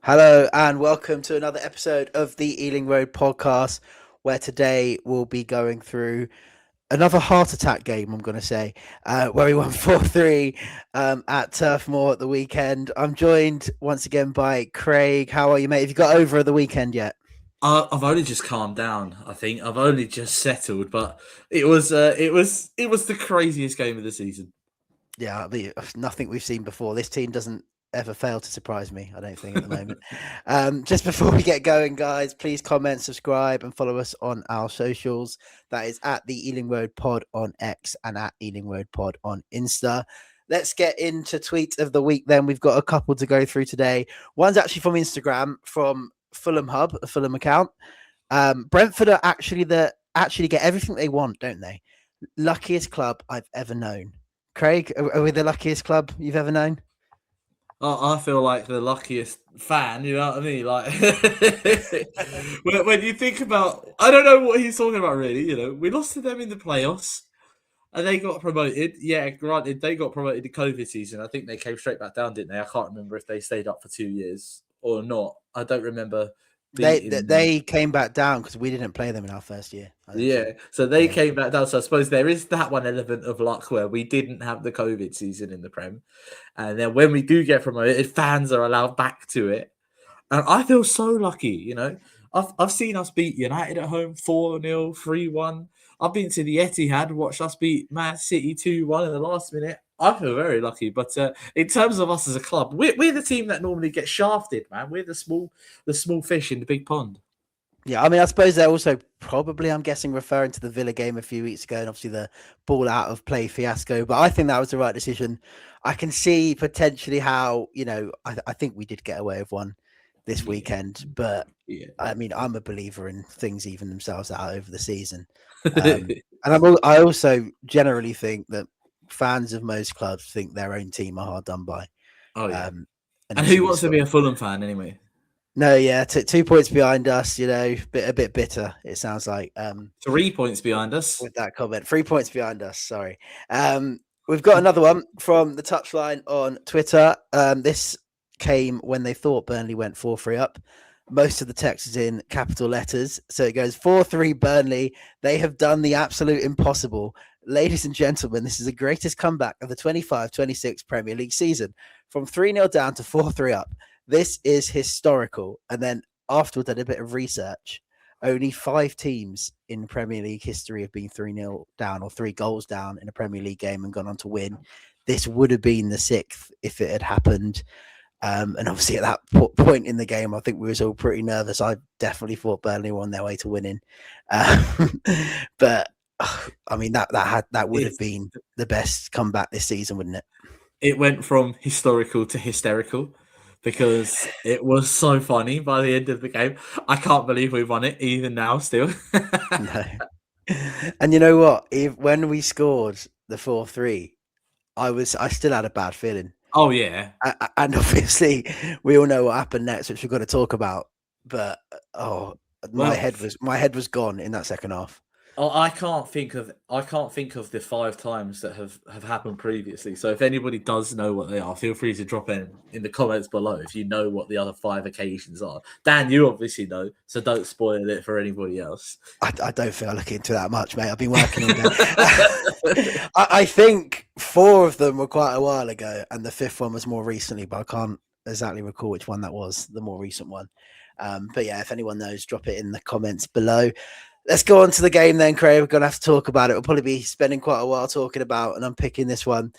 Hello and welcome to another episode of the Ealing Road podcast, where today we'll be going through another heart attack game, I'm going to say, where we won 4-3 at Turf Moor at the weekend. I'm joined once again by Craig. How are you, mate? Have you got over the weekend yet? I've only just calmed down. I think I've only just settled, but it was the craziest game of the season. Yeah, nothing we've seen before. This team doesn't ever fail to surprise me, I don't think, at the moment. Just before we get going, guys, please comment, subscribe, and follow us on our socials. That is at the Ealing Road Pod on X and at Ealing Road Pod on Insta. Let's get into tweets of the week then. We've got a couple to go through today. One's actually from Instagram, from Fulham Hub, a Fulham account. Brentford are actually get everything they want, don't they? Luckiest club I've ever known. Craig, are we the luckiest club you've ever known? I feel like the luckiest fan. You know what I mean? Like when you think about, I don't know what he's talking about really. You know, we lost to them in the playoffs, and they got promoted. Yeah, granted, they got promoted the COVID season. I think they came straight back down, didn't they? I can't remember if they stayed up for 2 years or not. I don't remember. They came back down because we didn't play them in our first year. Yeah, so they came back down. So I suppose there is that one element of luck where we didn't have the COVID season in the Prem. And then when we do get promoted, fans are allowed back to it. And I feel so lucky, you know. I've seen us beat United at home 4-0, 3-1. I've been to the Etihad, watched us beat Man City 2-1 in the last minute. I feel very lucky. But in terms of us as a club, we're the team that normally gets shafted, man. We're the small fish in the big pond. Yeah, I mean, I suppose they're also probably, I'm guessing, referring to the Villa game a few weeks ago and obviously the ball out of play fiasco. But I think that was the right decision. I can see potentially how, I think we did get away with one this weekend. But I mean, I'm a believer in things even themselves out over the season. And I also generally think that fans of most clubs think their own team are hard done by. Oh, yeah. And who wants to be a Fulham fan anyway? No, yeah, 2 points behind us, a bit bitter, it sounds like. 3 points behind us. With that comment. 3 points behind us, sorry. We've got another one from the touchline on Twitter. This came when they thought Burnley went 4-3 up. Most of the text is in capital letters. So it goes 4-3 Burnley. They have done the absolute impossible. Ladies and gentlemen, this is the greatest comeback of the 25-26 Premier League season. From 3-0 down to 4-3 up. This is historical. And then afterwards, I did a bit of research. Only 5 teams in Premier League history have been 3-0 down or 3 goals down in a Premier League game and gone on to win. This would have been the 6th if it had happened. And obviously at that point in the game, I think we was all pretty nervous. I definitely thought Burnley were on their way to winning. But I mean, that would have been the best comeback this season, wouldn't it? It went from historical to hysterical because it was so funny by the end of the game. I can't believe we won it even now still. No. And you know what? When we scored the 4-3, I still had a bad feeling. Oh, yeah. And obviously, we all know what happened next, which we've got to talk about. But my head was gone in that second half. Oh, I can't think of the 5 times that have happened previously. So if anybody does know what they are, feel free to drop in the comments below if you know what the other 5 occasions are. Dan, you obviously know, so don't spoil it for anybody else. I don't feel I look into that much, mate. I've been working all day. I think 4 of them were quite a while ago, and the 5th one was more recently, but I can't exactly recall which one that was, the more recent one. But yeah, if anyone knows, drop it in the comments below. Let's go on to the game then, Craig. We're going to have to talk about it. We'll probably be spending quite a while talking about and unpicking this one.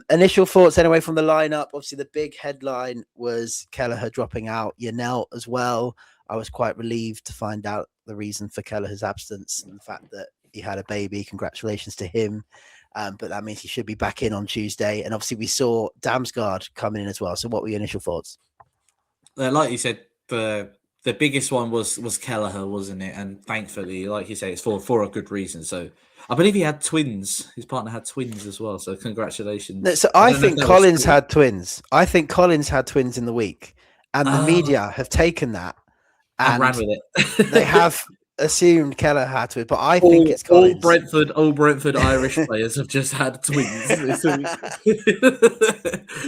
Initial thoughts anyway from the lineup. Obviously, the big headline was Kelleher dropping out, Yanelt as well. I was quite relieved to find out the reason for Kelleher's absence and the fact that he had a baby. Congratulations to him. But that means he should be back in on Tuesday. And obviously, we saw Damsgaard coming in as well. So what were your initial thoughts? Like you said, the biggest one was Kelleher, wasn't it? And thankfully, like you say, it's for a good reason. So I believe he had twins. His partner had twins as well. So congratulations. No, so I think Collins had twins. I think Collins had twins in the week. And the media have taken that and ran with it. they have assumed Keller had to, but I think All, it's Collins. all Brentford Irish players have just had twins this week.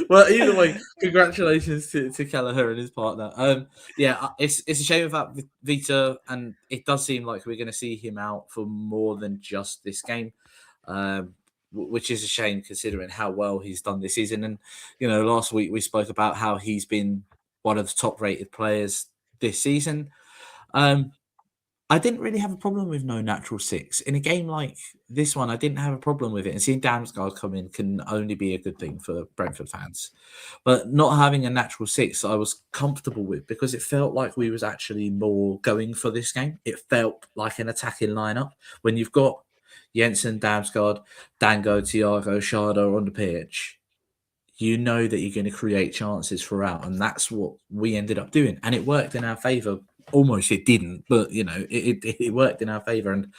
Well, either way, congratulations to Kelleher and his partner. Yeah, it's a shame about Vita, and it does seem like we're going to see him out for more than just this game, which is a shame considering how well he's done this season. And last week we spoke about how he's been one of the top-rated players this season. I didn't really have a problem with no natural six. In a game like this one, I didn't have a problem with it. And seeing Damsgaard come in can only be a good thing for Brentford fans. But not having a natural six, I was comfortable with because it felt like we was actually more going for this game. It felt like an attacking lineup. When you've got Jensen, Damsgaard, Dango, Thiago, Sharda on the pitch, you know that you're going to create chances throughout. And that's what we ended up doing. And it worked in our favour. Almost it didn't, but it worked in our favour. And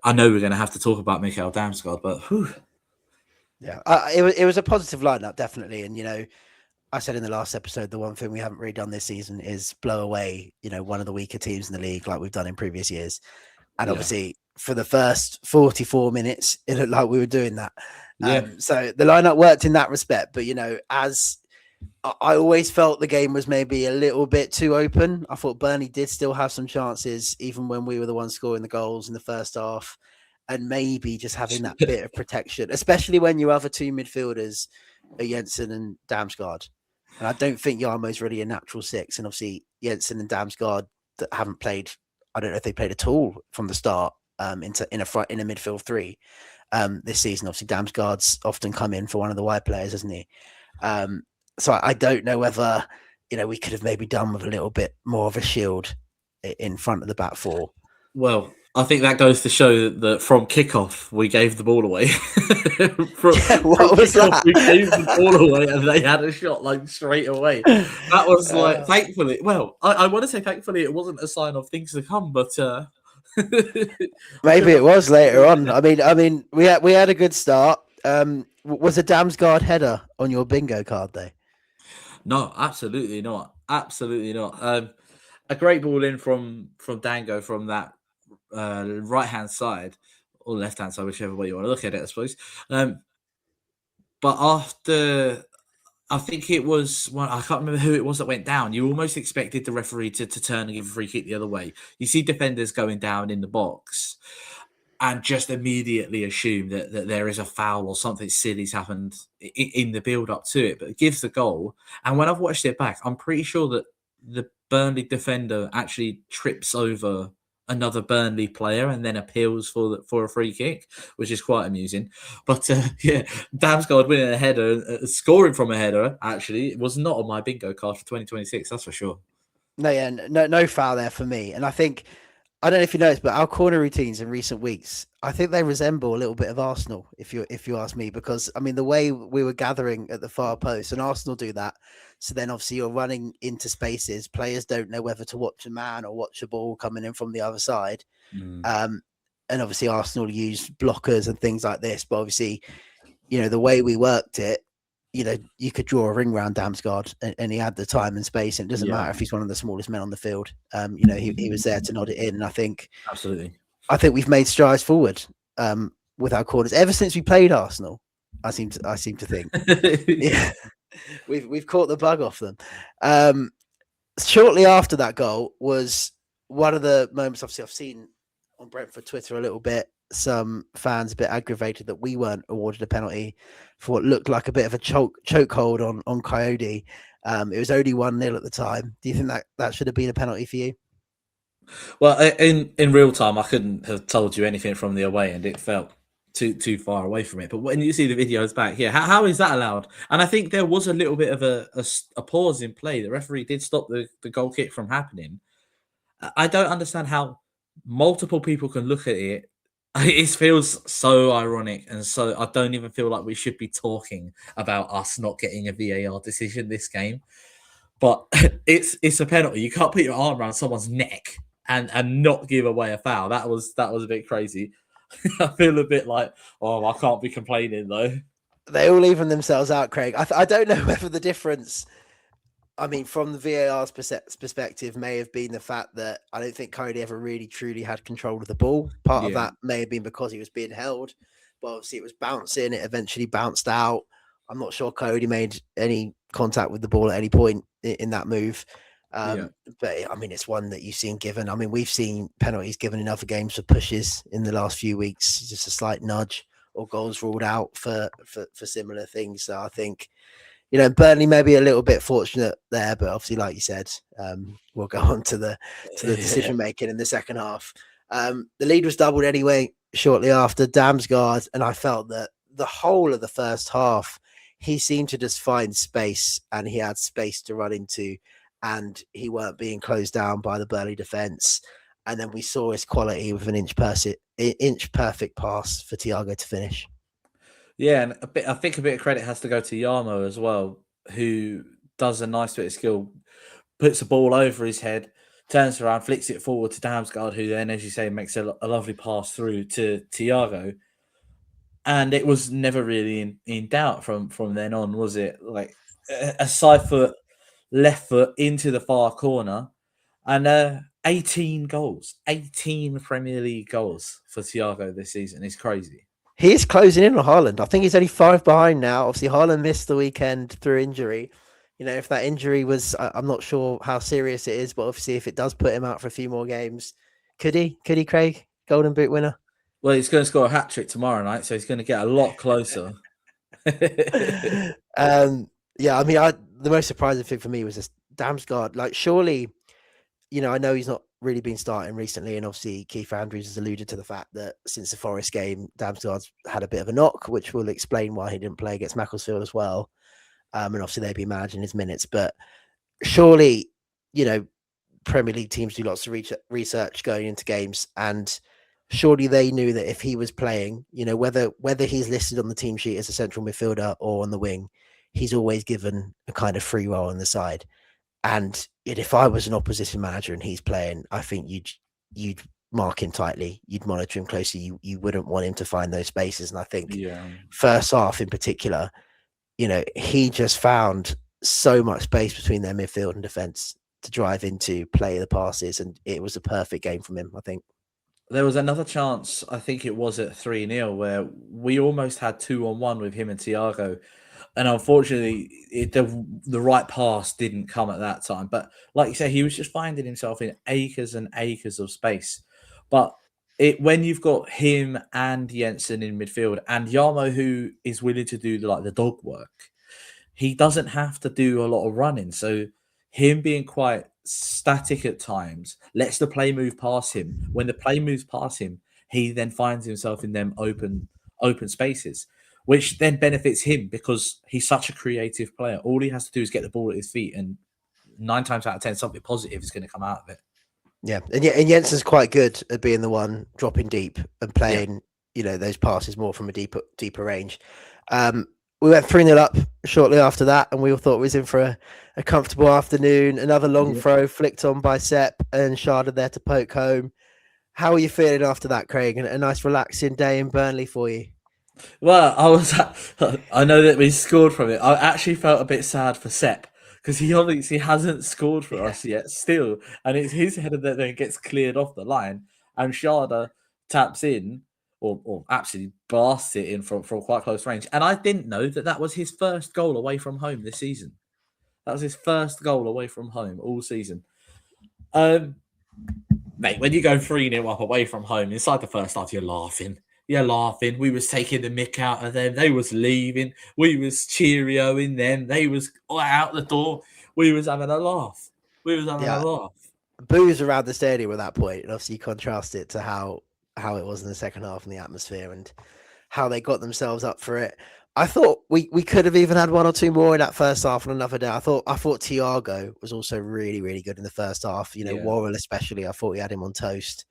I know we're going to have to talk about Mikkel Damsgaard, but whew. Yeah, it was a positive lineup, definitely. And I said in the last episode, the one thing we haven't really done this season is blow away, one of the weaker teams in the league like we've done in previous years. And obviously, for the first 44 minutes, it looked like we were doing that. So the lineup worked in that respect. But as I always felt the game was maybe a little bit too open. I thought Burnley did still have some chances, even when we were the ones scoring the goals in the first half, and maybe just having that bit of protection, especially when your other two midfielders are Jensen and Damsgaard. And I don't think Yarmo's really a natural six. And obviously Jensen and Damsgaard that haven't played, I don't know if they played at all from the start in a midfield three this season. Obviously Damsgaard's often come in for one of the wide players, hasn't he? So I don't know whether, we could have maybe done with a little bit more of a shield in front of the back four. Well, I think that goes to show that from kickoff, we gave the ball away. What was that? We gave the ball away and they had a shot like straight away. That was thankfully, well, I want to say thankfully it wasn't a sign of things to come, but maybe it was later on. I mean, we had a good start. Was a Damsgaard header on your bingo card though? No, absolutely not. Absolutely not. A great ball in from Dango from that right hand side or left hand side, whichever way you want to look at it, I suppose. But after, I think it was one, I can't remember who it was that went down. You almost expected the referee to turn and give a free kick the other way. You see defenders going down in the box and just immediately assume that there is a foul or something silly's happened in the build-up to it, but it gives the goal. And when I've watched it back, I'm pretty sure that the Burnley defender actually trips over another Burnley player and then appeals for a free kick, which is quite amusing. But Damsgaard winning a header, scoring from a header, actually, was not on my bingo card for 2026, that's for sure. No foul there for me. And I think, I don't know if you noticed, but our corner routines in recent weeks, I think they resemble a little bit of Arsenal, if you ask me, because I mean the way we were gathering at the far post, and Arsenal do that. So then obviously you're running into spaces. Players don't know whether to watch a man or watch a ball coming in from the other side. And obviously Arsenal use blockers and things like this. But obviously, the way we worked it, you could draw a ring round Damsgaard and he had the time and space, and it doesn't matter if he's one of the smallest men on the field. He was there to nod it in. And I think we've made strides forward with our corners ever since we played Arsenal. I seem to think we've caught the bug off them. Shortly after that goal was one of the moments obviously I've seen on Brentford Twitter a little bit. Some fans a bit aggravated that we weren't awarded a penalty for what looked like a bit of a chokehold on Coyote. It was only 1-0 at the time. Do you think that should have been a penalty for you? Well, in real time, I couldn't have told you anything from the away, and it felt too far away from it. But when you see the videos back, how is that allowed? And I think there was a little bit of a pause in play. The referee did stop the goal kick from happening. I don't understand how multiple people can look at it. It feels so ironic, and so I don't even feel like we should be talking about us not getting a VAR decision this game. But it's a penalty. You can't put your arm around someone's neck and not give away a foul. That was a bit crazy. I feel a bit like, I can't be complaining though. They all even themselves out, Craig. I don't know whether the difference I mean, from the VAR's perspective, may have been the fact that I don't think Cody ever really truly had control of the ball. Part of Yeah, that may have been because he was being held, but obviously it was bouncing. It eventually bounced out. I'm not sure Cody made any contact with the ball at any point in that move. yeah, But I mean, it's one that you've seen given. I mean, we've seen penalties given in other games for pushes in the last few weeks, just a slight nudge or goals ruled out for similar things. So I think, Burnley may be a little bit fortunate there, but obviously, like you said, we'll go on to the decision making in the second half. The lead was doubled anyway shortly after Damsgaard, and I felt that the whole of the first half, he seemed to just find space, and he had space to run into, and he weren't being closed down by the Burnley defence. And then we saw his quality with an inch perfect pass for Thiago to finish. yeah. And I think a bit of credit has to go to Yarmo as well, who does a nice bit of skill, puts the ball over his head, turns around, flicks it forward to Damsgaard, who then, as you say, makes a lovely pass through to Thiago. And it was never really in doubt from then on, was it? Like a side foot, left foot into the far corner, and 18 goals, 18 Premier League goals for Thiago this season is crazy. He is closing in on Haaland. I think he's only 5 behind now. Obviously, Haaland missed the weekend through injury. If that injury was, I'm not sure how serious it is, but obviously, if it does put him out for a few more games, could he, Craig? Golden Boot winner? Well, he's going to score a hat trick tomorrow night, so he's going to get a lot closer. Yeah, I mean, the most surprising thing for me was this Damsgaard. Like, surely, I know he's not really been starting recently, and obviously Keith Andrews has alluded to the fact that since the Forest game, Damsgaard's had a bit of a knock, which will explain why he didn't play against Macclesfield as well. And obviously they'd be managing his minutes, but surely, Premier League teams do lots of research going into games, and surely they knew that if he was playing, whether he's listed on the team sheet as a central midfielder or on the wing, he's always given a kind of free role on the side. And if I was an opposition manager and he's playing, I think you'd mark him tightly, you'd monitor him closely. You wouldn't want him to find those spaces. And I think first half in particular, he just found so much space between their midfield and defence to drive into, play the passes, and it was a perfect game from him, I think. There was another chance, I think it was at 3-0, where we almost had 2-on-1 with him and Thiago. And unfortunately, the right pass didn't come at that time. But like you say, he was just finding himself in acres and acres of space. But when you've got him and Jensen in midfield and Yarmo, who is willing to do the dog work, he doesn't have to do a lot of running. So him being quite static at times lets the play move past him. When the play moves past him, he then finds himself in them open spaces, which then benefits him because he's such a creative player. All he has to do is get the ball at his feet, and 9 times out of 10, something positive is going to come out of it. Yeah, and Jensen's quite good at being the one dropping deep and playing, those passes more from a deeper range. We went 3-0 up shortly after that, and we all thought we was in for a comfortable afternoon. Another long throw flicked on by Sepp, and Sharda there to poke home. How are you feeling after that, Craig? A nice relaxing day in Burnley for you? Well, I know that we scored from it. I actually felt a bit sad for Sepp because he obviously hasn't scored for us yet still. And it's his header that then gets cleared off the line, and Sharda taps in or absolutely blasts it in from quite close range. And I didn't know that was his first goal away from home this season. That was his first goal away from home all season. Mate, when you go 3-0 up away from home, inside the first half, you're laughing. You're laughing. We was taking the mick out of them. They was leaving. We was cheerioing them. They was out the door. We was having a laugh. A laugh. Boos around the stadium at that point, and obviously you contrast it to how it was in the second half and the atmosphere and how they got themselves up for it. I thought we could have even had 1 or 2 more in that first half on another day. I thought Thiago was also really, really good in the first half. Worrell especially, I thought he had him on toast.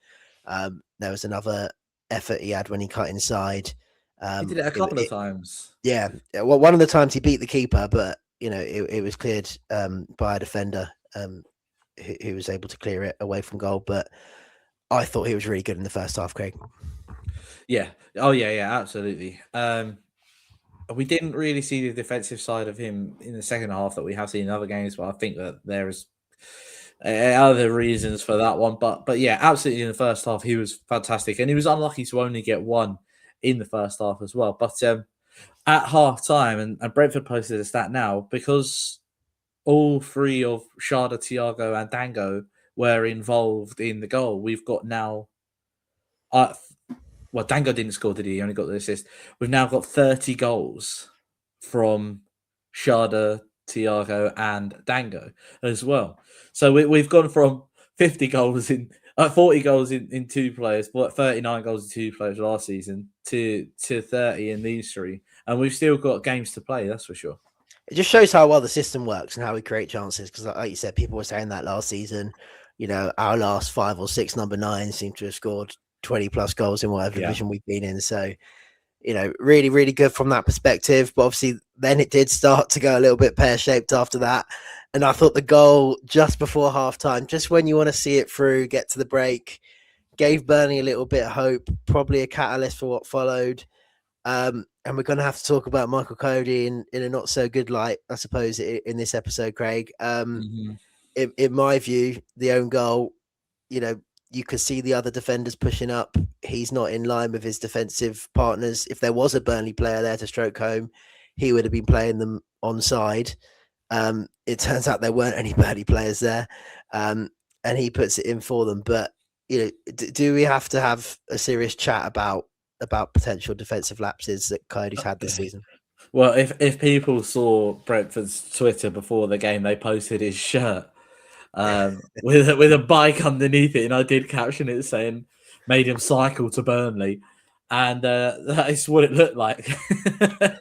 There was another effort he had when he cut inside. He did it a couple of times. Yeah. Well, one of the times he beat the keeper, but it was cleared by a defender who was able to clear it away from goal. But I thought he was really good in the first half, Craig. Yeah. Oh, yeah, absolutely. we didn't really see the defensive side of him in the second half that we have seen in other games, but I think that there is other reasons for that one. But yeah, absolutely in the first half, he was fantastic. And he was unlucky to only get one in the first half as well. But at half time, and Brentford posted a stat now, because all three of Sharda, Thiago, and Dango were involved in the goal, we've got now. Well, Dango didn't score, did he? He only got the assist. We've now got 30 goals from Sharda, Thiago, and Dango as well. So we've gone from 50 goals in 40 goals in two players, 39 goals in two players last season to 30 in these three, and we've still got games to play. That's for sure. It just shows how well the system works and how we create chances. Because, like you said, people were saying that last season. Our last 5 or 6 number 9s seem to have scored 20 plus goals in whatever division we've been in. So, really, really good from that perspective. But obviously, then it did start to go a little bit pear-shaped after that. And I thought the goal just before halftime, just when you want to see it through, get to the break, gave Burnley a little bit of hope, probably a catalyst for what followed. And we're going to have to talk about Michael Cody in a not so good light, I suppose, in this episode, Craig. In my view, the own goal, you could see the other defenders pushing up. He's not in line with his defensive partners. If there was a Burnley player there to stroke home, he would have been playing them onside. It turns out there weren't any Burnley players there, and he puts it in for them. But do we have to have a serious chat about potential defensive lapses that Cody's had this season? Well, if people saw Brentford's Twitter before the game, they posted his shirt with a bike underneath it, and I did caption it saying "made him cycle to Burnley," and that is what it looked like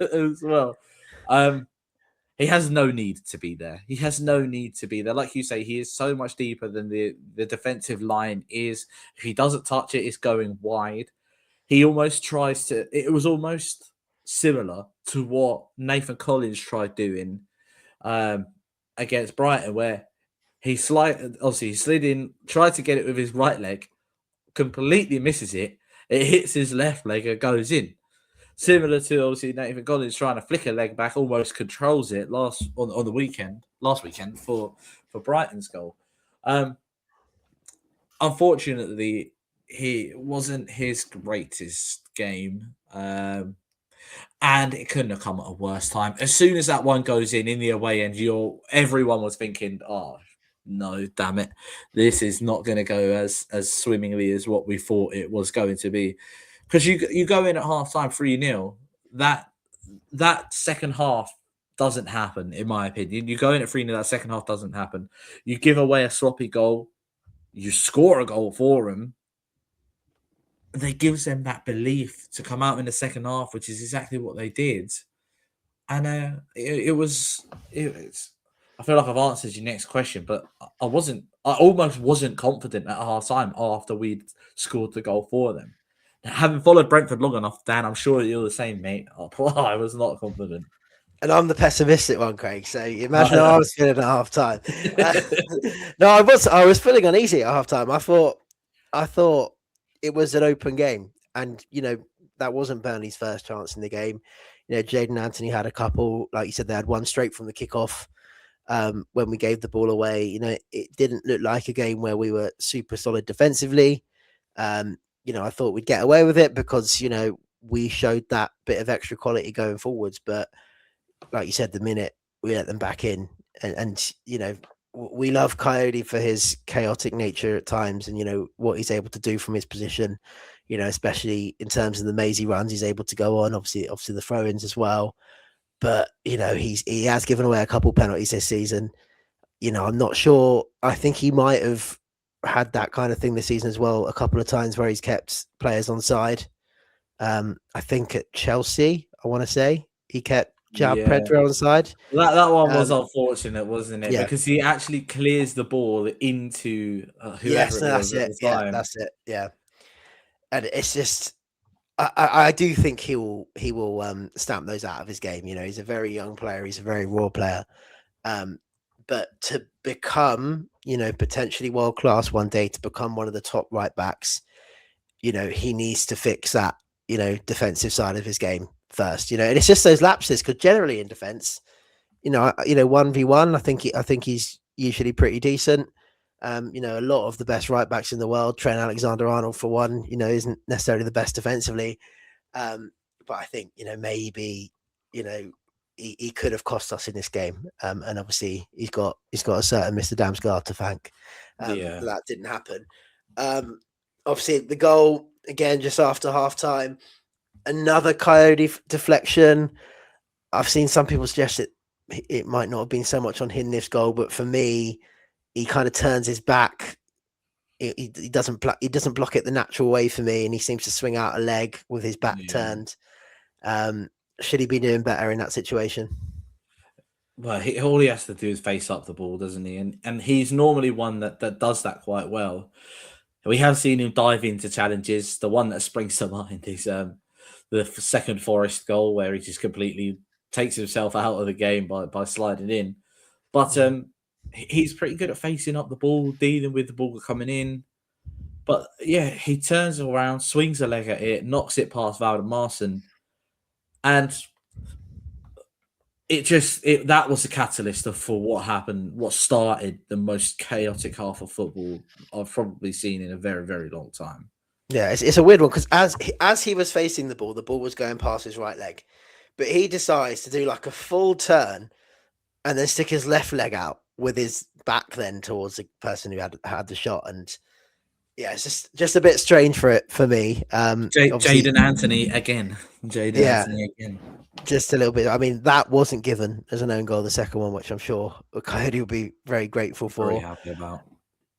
as well. He has no need to be there. He has no need to be there. Like you say, he is so much deeper than the defensive line is. If he doesn't touch it, it's going wide. He almost tries to. It was almost similar to what Nathan Collins tried doing against Brighton, where he slid in, tried to get it with his right leg, completely misses it. It hits his left leg and goes in. Similar to obviously Nathan Collins trying to flick a leg back, almost controls it last weekend for Brighton's goal. Unfortunately, he wasn't his greatest game. And it couldn't have come at a worse time. As soon as that one goes in the away end, everyone was thinking, "Oh no, damn it, this is not going to go as swimmingly as what we thought it was going to be." Because you go in at halftime 3-0, that second half doesn't happen, in my opinion. You go in at 3-0, that second half doesn't happen. You give away a sloppy goal, you score a goal for them. That gives them that belief to come out in the second half, which is exactly what they did. And I feel like I've answered your next question, but I almost wasn't confident at half time after we'd scored the goal for them. Now, having followed Brentford long enough, Dan, I'm sure you're the same, mate. I was not confident. And I'm the pessimistic one, Craig. So imagine how I was feeling at half time. No, I was feeling uneasy at half time. I thought it was an open game, and that wasn't Burnley's first chance in the game. Jadon Anthony had a couple, like you said, they had one straight from the kickoff. When we gave the ball away, it didn't look like a game where we were super solid defensively. I thought we'd get away with it because we showed that bit of extra quality going forwards. But like you said, the minute we let them back in, and we love Coyote for his chaotic nature at times, and what he's able to do from his position, especially in terms of the mazy runs he's able to go on. Obviously the throw-ins as well. But he has given away a couple penalties this season. I'm not sure. I think he might have had that kind of thing this season as well. A couple of times where he's kept players on side. I think at Chelsea, I want to say he kept Pedro on side. That one was unfortunate, wasn't it? Yeah. Because he actually clears the ball into whoever it was at the time. Yeah, that's it. Yeah, and it's just I do think he will stamp those out of his game. He's a very young player. He's a very raw player. But to become, potentially world class one day, to become one of the top right backs, he needs to fix that, defensive side of his game. first, and it's just those lapses because generally in defence, 1v1, I think he's usually pretty decent. A lot of the best right backs in the world, Trent Alexander-Arnold for one, isn't necessarily the best defensively. But I think, maybe, he could have cost us in this game. And obviously he's got a certain Mr. Damsgaard to thank. That didn't happen. Obviously the goal again, just after half time, another Coyote deflection. I've seen some people suggest that it might not have been so much on Hindlif's goal, but for me, he kind of turns his back. He doesn't block it the natural way for me, and he seems to swing out a leg with his back turned. Should he be doing better in that situation? Well, all he has to do is face up the ball, doesn't he? And he's normally one that does that quite well. We have seen him dive into challenges. The one that springs to mind is the second Forest goal, where he just completely takes himself out of the game by sliding in. But he's pretty good at facing up the ball, dealing with the ball coming in. But yeah, he turns around, swings a leg at it, knocks it past Valdemarson, and that was the catalyst for what happened, what started the most chaotic half of football I've probably seen in a very, very long time. Yeah, it's a weird one because as he was facing the ball was going past his right leg, but he decides to do like a full turn and then stick his left leg out with his back then towards the person who had the shot. And yeah, it's just a bit strange for me. Jaden Anthony again. Anthony again. Just a little bit. I mean, that wasn't given as an own goal, the second one, which I'm sure Coyote will be very grateful for. Very happy about.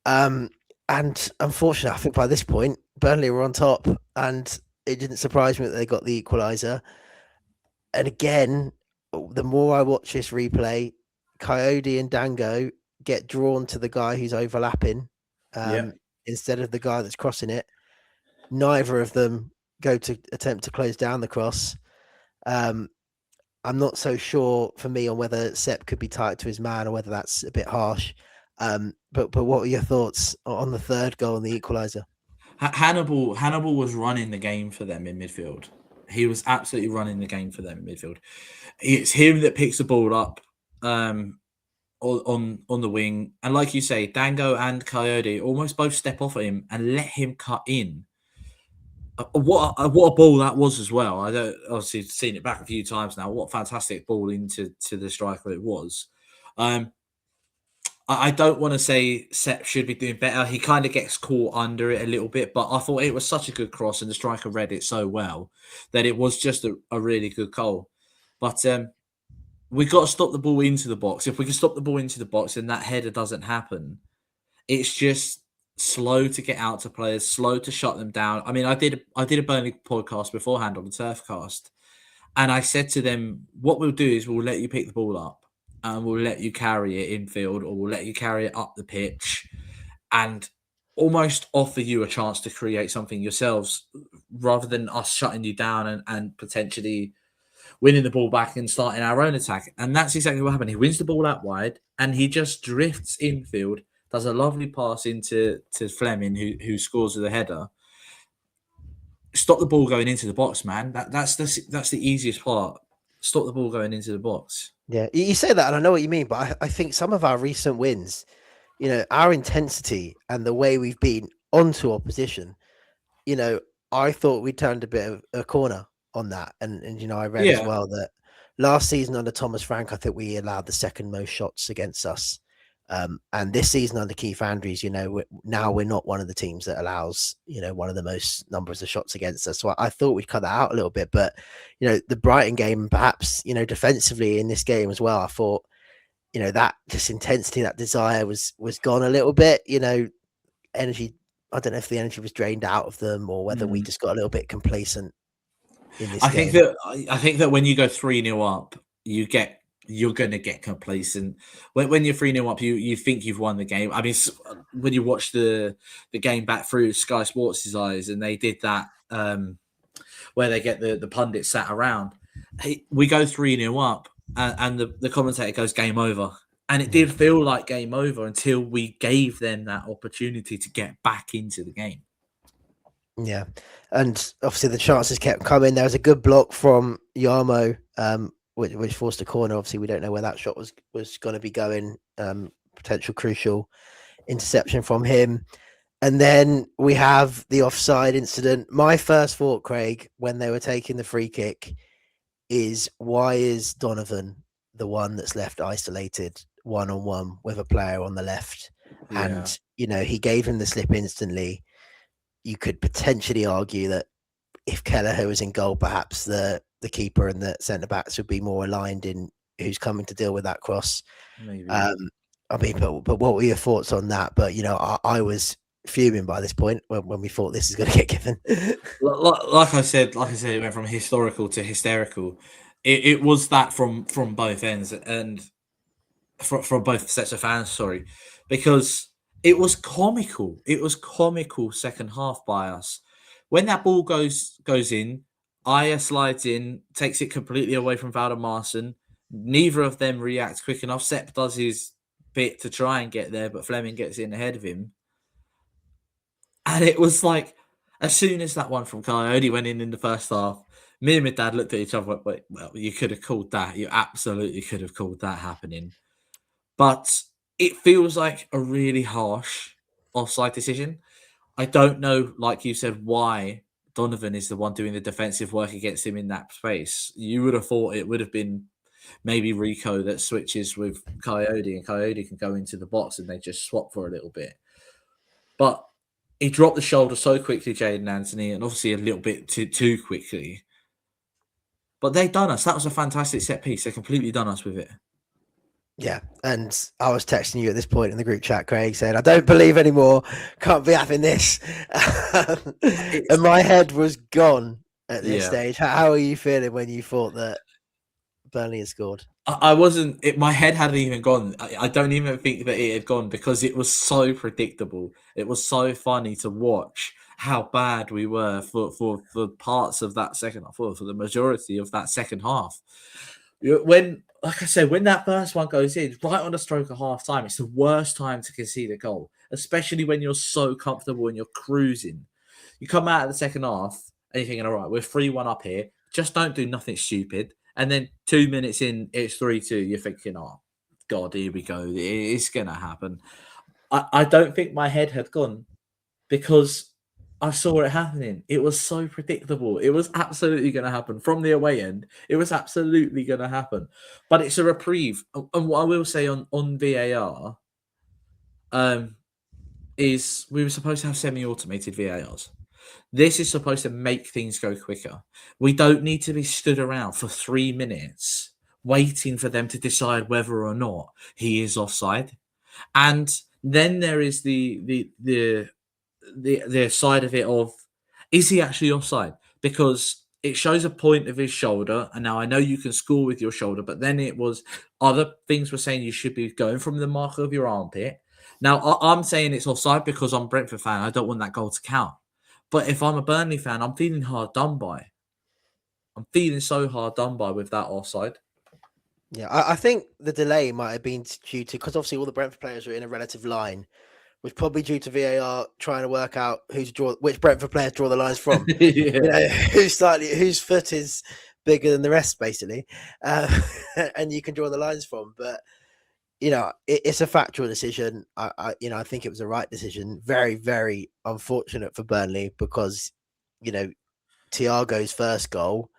And unfortunately, I think by this point, Burnley were on top, and it didn't surprise me that they got the equaliser. And again, the more I watch this replay, Coyote and Dango get drawn to the guy who's overlapping instead of the guy that's crossing it. Neither of them go to attempt to close down the cross. I'm not so sure for me on whether Sepp could be tied to his man or whether that's a bit harsh. But what were your thoughts on the third goal and the equaliser? Hannibal was running the game for them in midfield. He was absolutely running the game for them in midfield. It's him that picks the ball up on the wing, and like you say, Dango and Coyote almost both step off at him and let him cut in. What a ball that was as well. I don't obviously seen it back a few times now. What a fantastic ball into the striker it was. I don't want to say Sepp should be doing better. He kind of gets caught under it a little bit, but I thought it was such a good cross and the striker read it so well that it was just a really good goal. But we got to stop the ball into the box. If we can stop the ball into the box and that header doesn't happen, it's just slow to get out to players, slow to shut them down. I mean, I did a Burnley podcast beforehand on the Turfcast, and I said to them, what we'll do is we'll let you pick the ball up and we'll let you carry it infield, or we'll let you carry it up the pitch and almost offer you a chance to create something yourselves rather than us shutting you down and potentially winning the ball back and starting our own attack. And that's exactly what happened. He wins the ball out wide and he just drifts infield, does a lovely pass into Fleming, who scores with a header. Stop the ball going into the box, man. That's the easiest part. Stop the ball going into the box. Yeah, you say that, and I know what you mean, but I think some of our recent wins, our intensity and the way we've been onto opposition, I thought we turned a bit of a corner on that. And I read as well that last season under Thomas Frank, I think we allowed the second most shots against us. And this season under Keith Andrews, now we're not one of the teams that allows, one of the most numbers of shots against us. So I thought we'd cut that out a little bit, but, the Brighton game, perhaps, defensively in this game as well, I thought, that just intensity, that desire was gone a little bit, energy. I don't know if the energy was drained out of them or whether we just got a little bit complacent in this game. I think that when you go 3-0 up, you're going to get complacent. When you're 3-0 up, you think you've won the game. I mean, when you watch the game back through Sky Sports' eyes, and they did that where they get the pundits sat around, we go 3-0 up, and the commentator goes, game over. And it did feel like game over until we gave them that opportunity to get back into the game. Yeah, and obviously the chances kept coming. There was a good block from Yarmo, which forced a corner. Obviously, we don't know where that shot was going to be going. Potential crucial interception from him. And then we have the offside incident. My first thought, Craig, when they were taking the free kick, is why is Donovan the one that's left isolated 1-on-1 with a player on the left? Yeah, And, he gave him the slip instantly. You could potentially argue that if Kelleher was in goal, perhaps the keeper and the centre backs would be more aligned in who's coming to deal with that cross. maybe. Um, I mean, but what were your thoughts on that? But I was fuming by this point when we thought this is going to get given. Like I said, it went from historical to hysterical. It was that from both ends and from both sets of fans. Sorry, because it was comical. It was comical second half by us. When that ball goes in, Aya slides in, takes it completely away from Valdemarson. Neither of them react quick enough. Sepp does his bit to try and get there, but Fleming gets in ahead of him. And it was like, as soon as that one from Coyote went in the first half, me and my dad looked at each other. Wait, well, you could have called that. You absolutely could have called that happening. But it feels like a really harsh offside decision. I don't know, like you said, why Donovan is the one doing the defensive work against him in that space. You would have thought it would have been maybe Rico that switches with Coyote, and Coyote can go into the box and they just swap for a little bit. But he dropped the shoulder so quickly, Jaden Anthony, and obviously a little bit too quickly. But they done us. That was a fantastic set piece. They completely done us with it. Yeah, and I was texting you at this point in the group chat, Craig, saying, I don't believe anymore. Can't be having this. And my head was gone at this stage. How are you feeling when you thought that Burnley had scored? I wasn't. My head hadn't even gone. I don't even think that it had gone because it was so predictable. It was so funny to watch how bad we were for parts of that second half, for the majority of that second half. When, like I said, when that first one goes in, right on the stroke of half time, it's the worst time to concede a goal, especially when you're so comfortable and you're cruising. You come out of the second half and you're thinking, all right, we're 3-1 up here. Just don't do nothing stupid. And then 2 minutes in, it's 3-2. You're thinking, oh, God, here we go. It's going to happen. I don't think my head had gone because I saw it happening. It was so predictable. It was absolutely going to happen. From the away end, it was absolutely going to happen. But it's a reprieve. And what I will say on VAR is we were supposed to have semi-automated VARs. This is supposed to make things go quicker. We don't need to be stood around for 3 minutes waiting for them to decide whether or not he is offside. And then there is the side of it of, is he actually offside? Because it shows a point of his shoulder, and now I know you can score with your shoulder, but then it was other things were saying you should be going from the marker of your armpit. Now I'm saying it's offside because I'm a Brentford fan. I don't want that goal to count. But if I'm a Burnley fan, I'm feeling hard done by. I'm feeling so hard done by with that offside. Yeah, I think the delay might have been due to, because obviously all the Brentford players were in a relative line, was probably due to VAR trying to work out which Brentford players draw the lines from. Yeah. Whose foot is bigger than the rest, basically, and you can draw the lines from. But it's a factual decision. I think it was the right decision. Very, very unfortunate for Burnley because Thiago's first goal,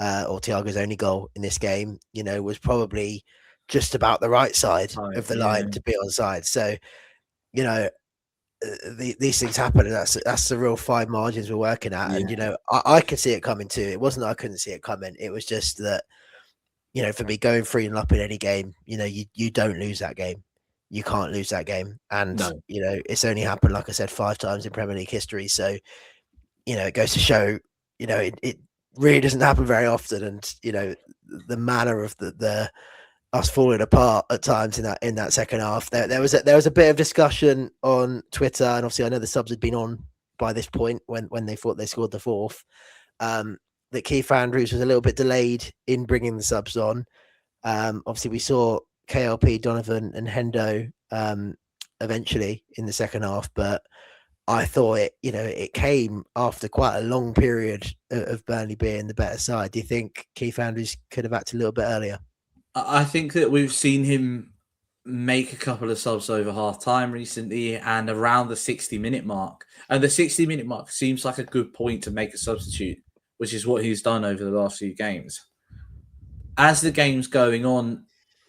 or Thiago's only goal in this game, was probably just about the right side of the line to be onside. So, these things happen, and that's the real fine margins we're working at. Yeah. And I could see it coming too. It wasn't that I couldn't see it coming. It was just that for me, going 3-0 up in any game, you don't lose that game. You can't lose that game, and No. it's only happened, like I said, 5 times in Premier League history. So it goes to show, it really doesn't happen very often, and the manner of the us falling apart at times in that second half. There was a bit of discussion on Twitter, and obviously I know the subs had been on by this point when they thought they scored the fourth. That Keith Andrews was a little bit delayed in bringing the subs on. Obviously we saw KLP, Donovan, and Hendo eventually in the second half, but I thought it came after quite a long period of Burnley being the better side. Do you think Keith Andrews could have acted a little bit earlier? I think that we've seen him make a couple of subs over half time recently and around the 60-minute mark. And the 60-minute mark seems like a good point to make a substitute, which is what he's done over the last few games. As the game's going on,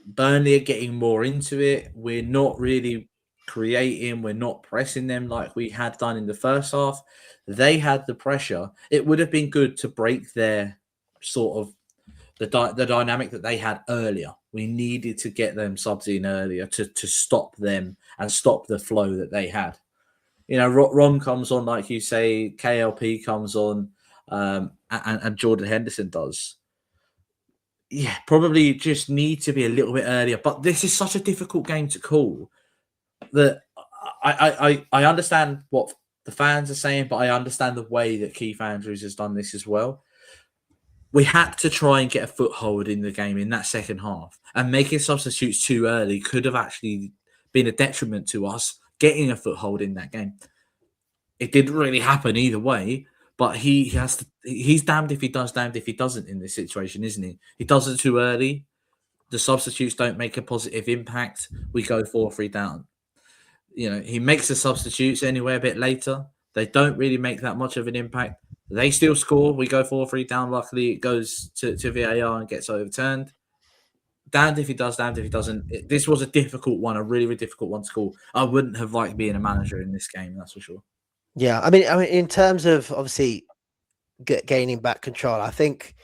Burnley are getting more into it. We're not really creating, we're not pressing them like we had done in the first half. They had the pressure. It would have been good to break their sort of the dynamic that they had earlier. We needed to get them subs in earlier to stop them and stop the flow that they had. Ron comes on, like you say, KLP comes on, and Jordan Henderson does. Yeah, probably just need to be a little bit earlier. But this is such a difficult game to call that I understand what the fans are saying, but I understand the way that Keith Andrews has done this as well. We had to try and get a foothold in the game in that second half, and making substitutes too early could have actually been a detriment to us getting a foothold in that game. It didn't really happen either way, but he's damned if he does, damned if he doesn't in this situation, isn't he? He does it too early. The substitutes don't make a positive impact. We go 4-3 down. He makes the substitutes anyway a bit later. They don't really make that much of an impact. They still score. We go 4-3 down. Luckily, it goes to VAR and gets overturned. Damned if he does, damned if he doesn't. This was a difficult one, a really, really difficult one to call. I wouldn't have liked being a manager in this game, that's for sure. Yeah, I mean, in terms of obviously gaining back control, I think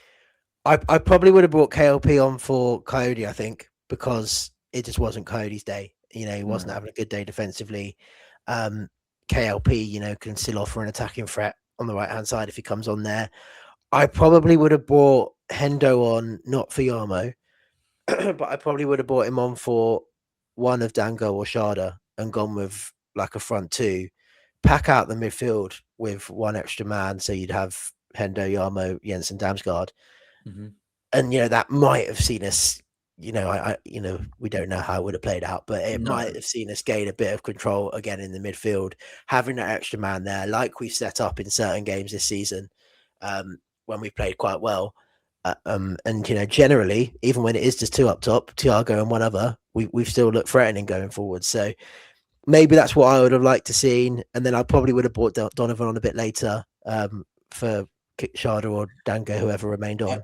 I probably would have brought KLP on for Coyote, I think, because it just wasn't Coyote's day. He wasn't having a good day defensively. KLP, can still offer an attacking threat on the right-hand side if he comes on there. I probably would have brought Hendo on, not for Yarmo, but I probably would have brought him on for one of Dango or Sharda and gone with like a front two, pack out the midfield with one extra man. So you'd have Hendo, Yarmo, Jensen, Damsgaard. Mm-hmm. And, that might have seen us, we don't know how it would have played out, but it might have seen us gain a bit of control again in the midfield, having that extra man there, like we've set up in certain games this season, when we played quite well. And, generally, even when it is just two up top, Thiago and one other, we've still looked threatening going forward. So maybe that's what I would have liked to seen. And then I probably would have brought Donovan on a bit later for Sharda or Dango, whoever remained on.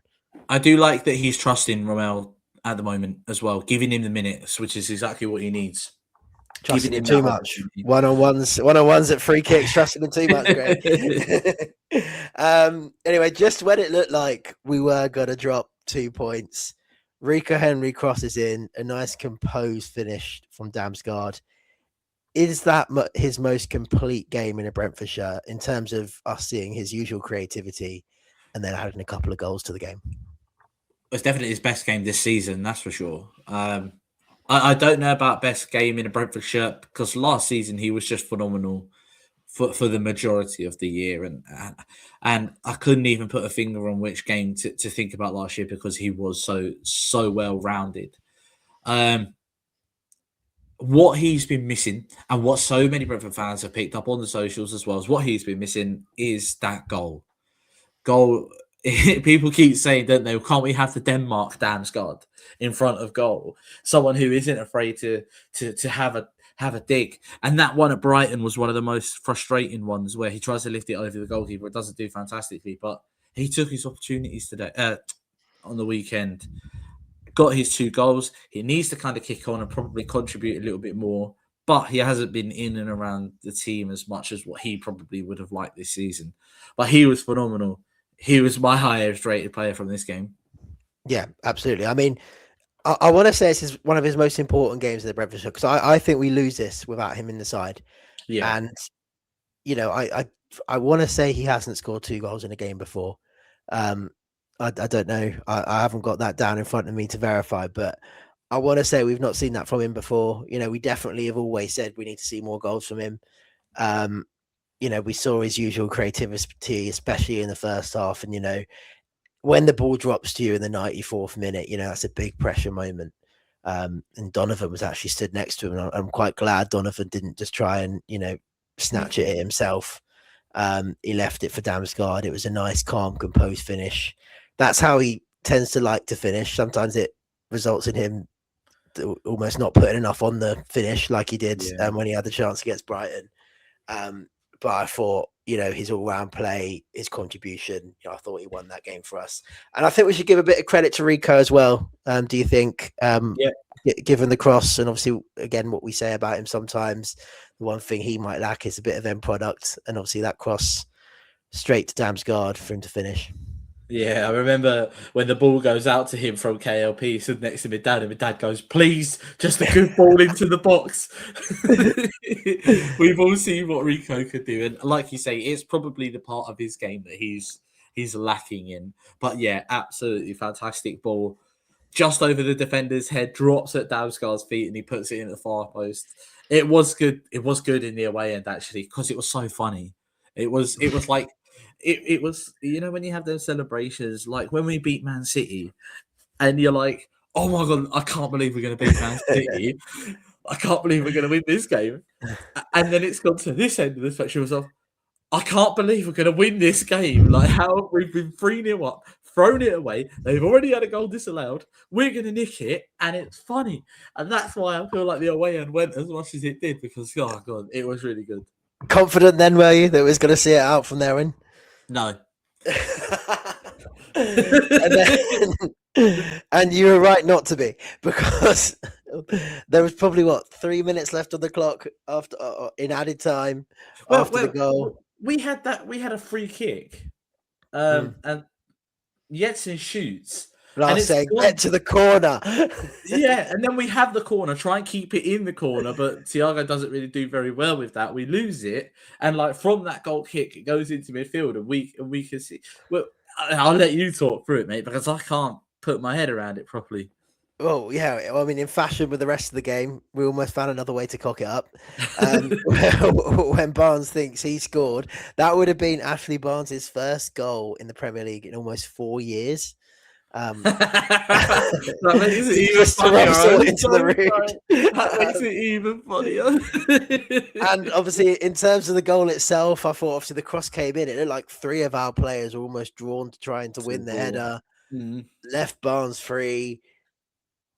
I do like that he's trusting Romel at the moment as well, giving him the minutes, which is exactly what he needs. Trusting him too much. One-on-ones at free kicks, trusting him too much, Greg. Anyway, just when it looked like we were going to drop 2 points, Rico Henry crosses in, a nice composed finish from Damsgaard. Is that his most complete game in a Brentford shirt in terms of us seeing his usual creativity and then adding a couple of goals to the game? It's definitely his best game this season, that's for sure. I don't know about best game in a Brentford shirt because last season he was just phenomenal for the majority of the year, and I couldn't even put a finger on which game to think about last year because he was so well rounded. What he's been missing, and what so many Brentford fans have picked up on the socials as well, as what he's been missing is that goal. People keep saying, don't they? Can't we have the Denmark Damsgaard in front of goal? Someone who isn't afraid to have a dig. And that one at Brighton was one of the most frustrating ones where he tries to lift it over the goalkeeper. It doesn't do fantastically, but he took his opportunities today on the weekend. Got his 2 goals. He needs to kind of kick on and probably contribute a little bit more, but he hasn't been in and around the team as much as what he probably would have liked this season. But he was phenomenal. He was my highest rated player from this game. Yeah, absolutely. I mean, I want to say this is one of his most important games of the Brentford show because I think we lose this without him in the side. Yeah. And, I want to say he hasn't scored 2 goals in a game before. I don't know. I haven't got that down in front of me to verify, but I want to say we've not seen that from him before. We definitely have always said we need to see more goals from him. We saw his usual creativity, especially in the first half. And, when the ball drops to you in the 94th minute, that's a big pressure moment. And Donovan was actually stood next to him. And I'm quite glad Donovan didn't just try and, snatch it himself. He left it for Damsgaard. It was a nice, calm, composed finish. That's how he tends to like to finish. Sometimes it results in him almost not putting enough on the finish like he did when he had the chance against Brighton. But I thought, his all-round play, his contribution, I thought he won that game for us. And I think we should give a bit of credit to Rico as well. Do you think? Given the cross, and obviously, again, what we say about him sometimes, the one thing he might lack is a bit of end product. And obviously that cross straight to Damsgaard for him to finish. Yeah, I remember when the ball goes out to him from KLP, he stood next to my dad, and my dad goes, "Please, just a good ball into the box." We've all seen what Rico could do, and like you say, it's probably the part of his game that he's lacking in. But yeah, absolutely fantastic ball, just over the defender's head, drops at Damsgaard's feet, and he puts it in the far post. It was good. It was good in the away end actually, because it was so funny. It was like. It was, when you have those celebrations, like when we beat Man City, and you're like, oh my God, I can't believe we're going to beat Man City. I can't believe we're going to win this game. And then it's gone to this end of the spectrum of, I can't believe we're going to win this game. Like, how we've been 3-0 up, thrown it away. They've already had a goal disallowed. We're going to nick it, and it's funny. And that's why I feel like the away end went as much as it did, because, oh God, it was really good. Confident then, were you, that was going to see it out from there in? No. And you were right not to be, because there was probably 3 minutes left on the clock after in added time after the goal. We had a free kick, and Yetson shoots. Last saying, get to the corner. Yeah, and then we have the corner, try and keep it in the corner, but Thiago doesn't really do very well with that. We lose it, and like from that goal kick, it goes into midfield, and we can see. Well, I'll let you talk through it, mate, because I can't put my head around it properly. Well, yeah, I mean, in fashion with the rest of the game, we almost found another way to cock it up. When Barnes thinks he scored, that would have been Ashley Barnes' first goal in the Premier League in almost 4 years. That makes it even funnier. That makes it even funnier. And obviously, in terms of the goal itself, I thought obviously the cross came in. It looked like 3 of our players were almost drawn to trying to win the header. Left Barnes free.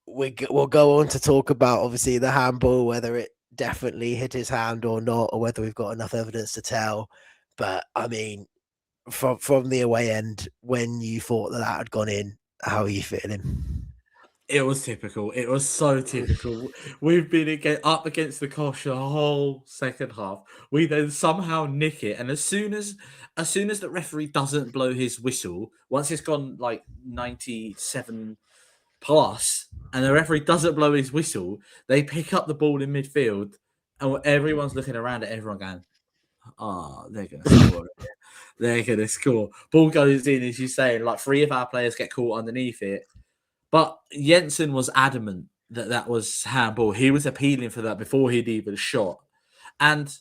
We'll go on to talk about obviously the handball, whether it definitely hit his hand or not, or whether we've got enough evidence to tell. But I mean, from the away end, when you thought that had gone in, how are you feeling? It was typical. It was so typical. We've been up against the Kosh the whole second half. We then somehow nick it, and as soon as the referee doesn't blow his whistle, once it's gone like 97 plus, and the referee doesn't blow his whistle, they pick up the ball in midfield, and everyone's looking around at everyone going, they're going to score. They're going to score. Ball goes in, as you say, like 3 of our players get caught underneath it. But Jensen was adamant that was handball. He was appealing for that before he'd even shot. And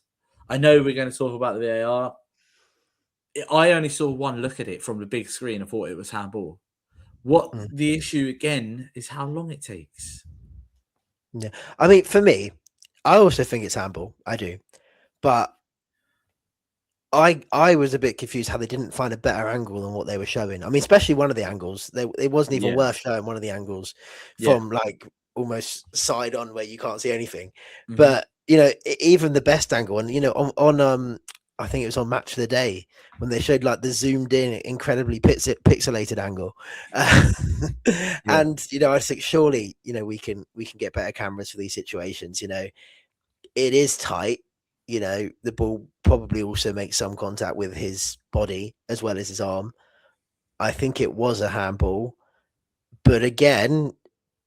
I know we're going to talk about the VAR. I only saw one look at it from the big screen and thought it was handball. The issue again is how long it takes. Yeah, I mean, for me, I also think it's handball. I do, but I was a bit confused how they didn't find a better angle than what they were showing. I mean, especially one of the angles. It wasn't even worth showing one of the angles from like almost side on where you can't see anything. Mm-hmm. But even the best angle, and on I think it was on Match of the Day when they showed like the zoomed in, incredibly pixelated angle. And I think surely we can get better cameras for these situations. It is tight. The ball probably also makes some contact with his body as well as his arm. I think it was a handball, but again,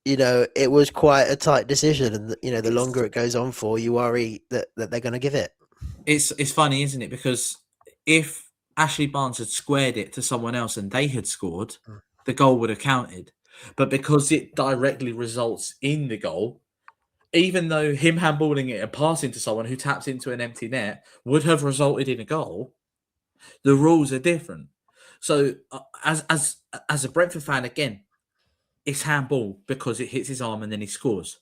it was quite a tight decision, and the longer it goes on for, you worry that they're going to give it. It's funny, isn't it? Because if Ashley Barnes had squared it to someone else and they had scored, the goal would have counted. But because it directly results in the goal, even though him handballing it and passing to someone who taps into an empty net would have resulted in a goal, the rules are different. So as a Brentford fan, again, it's handball because it hits his arm and then he scores.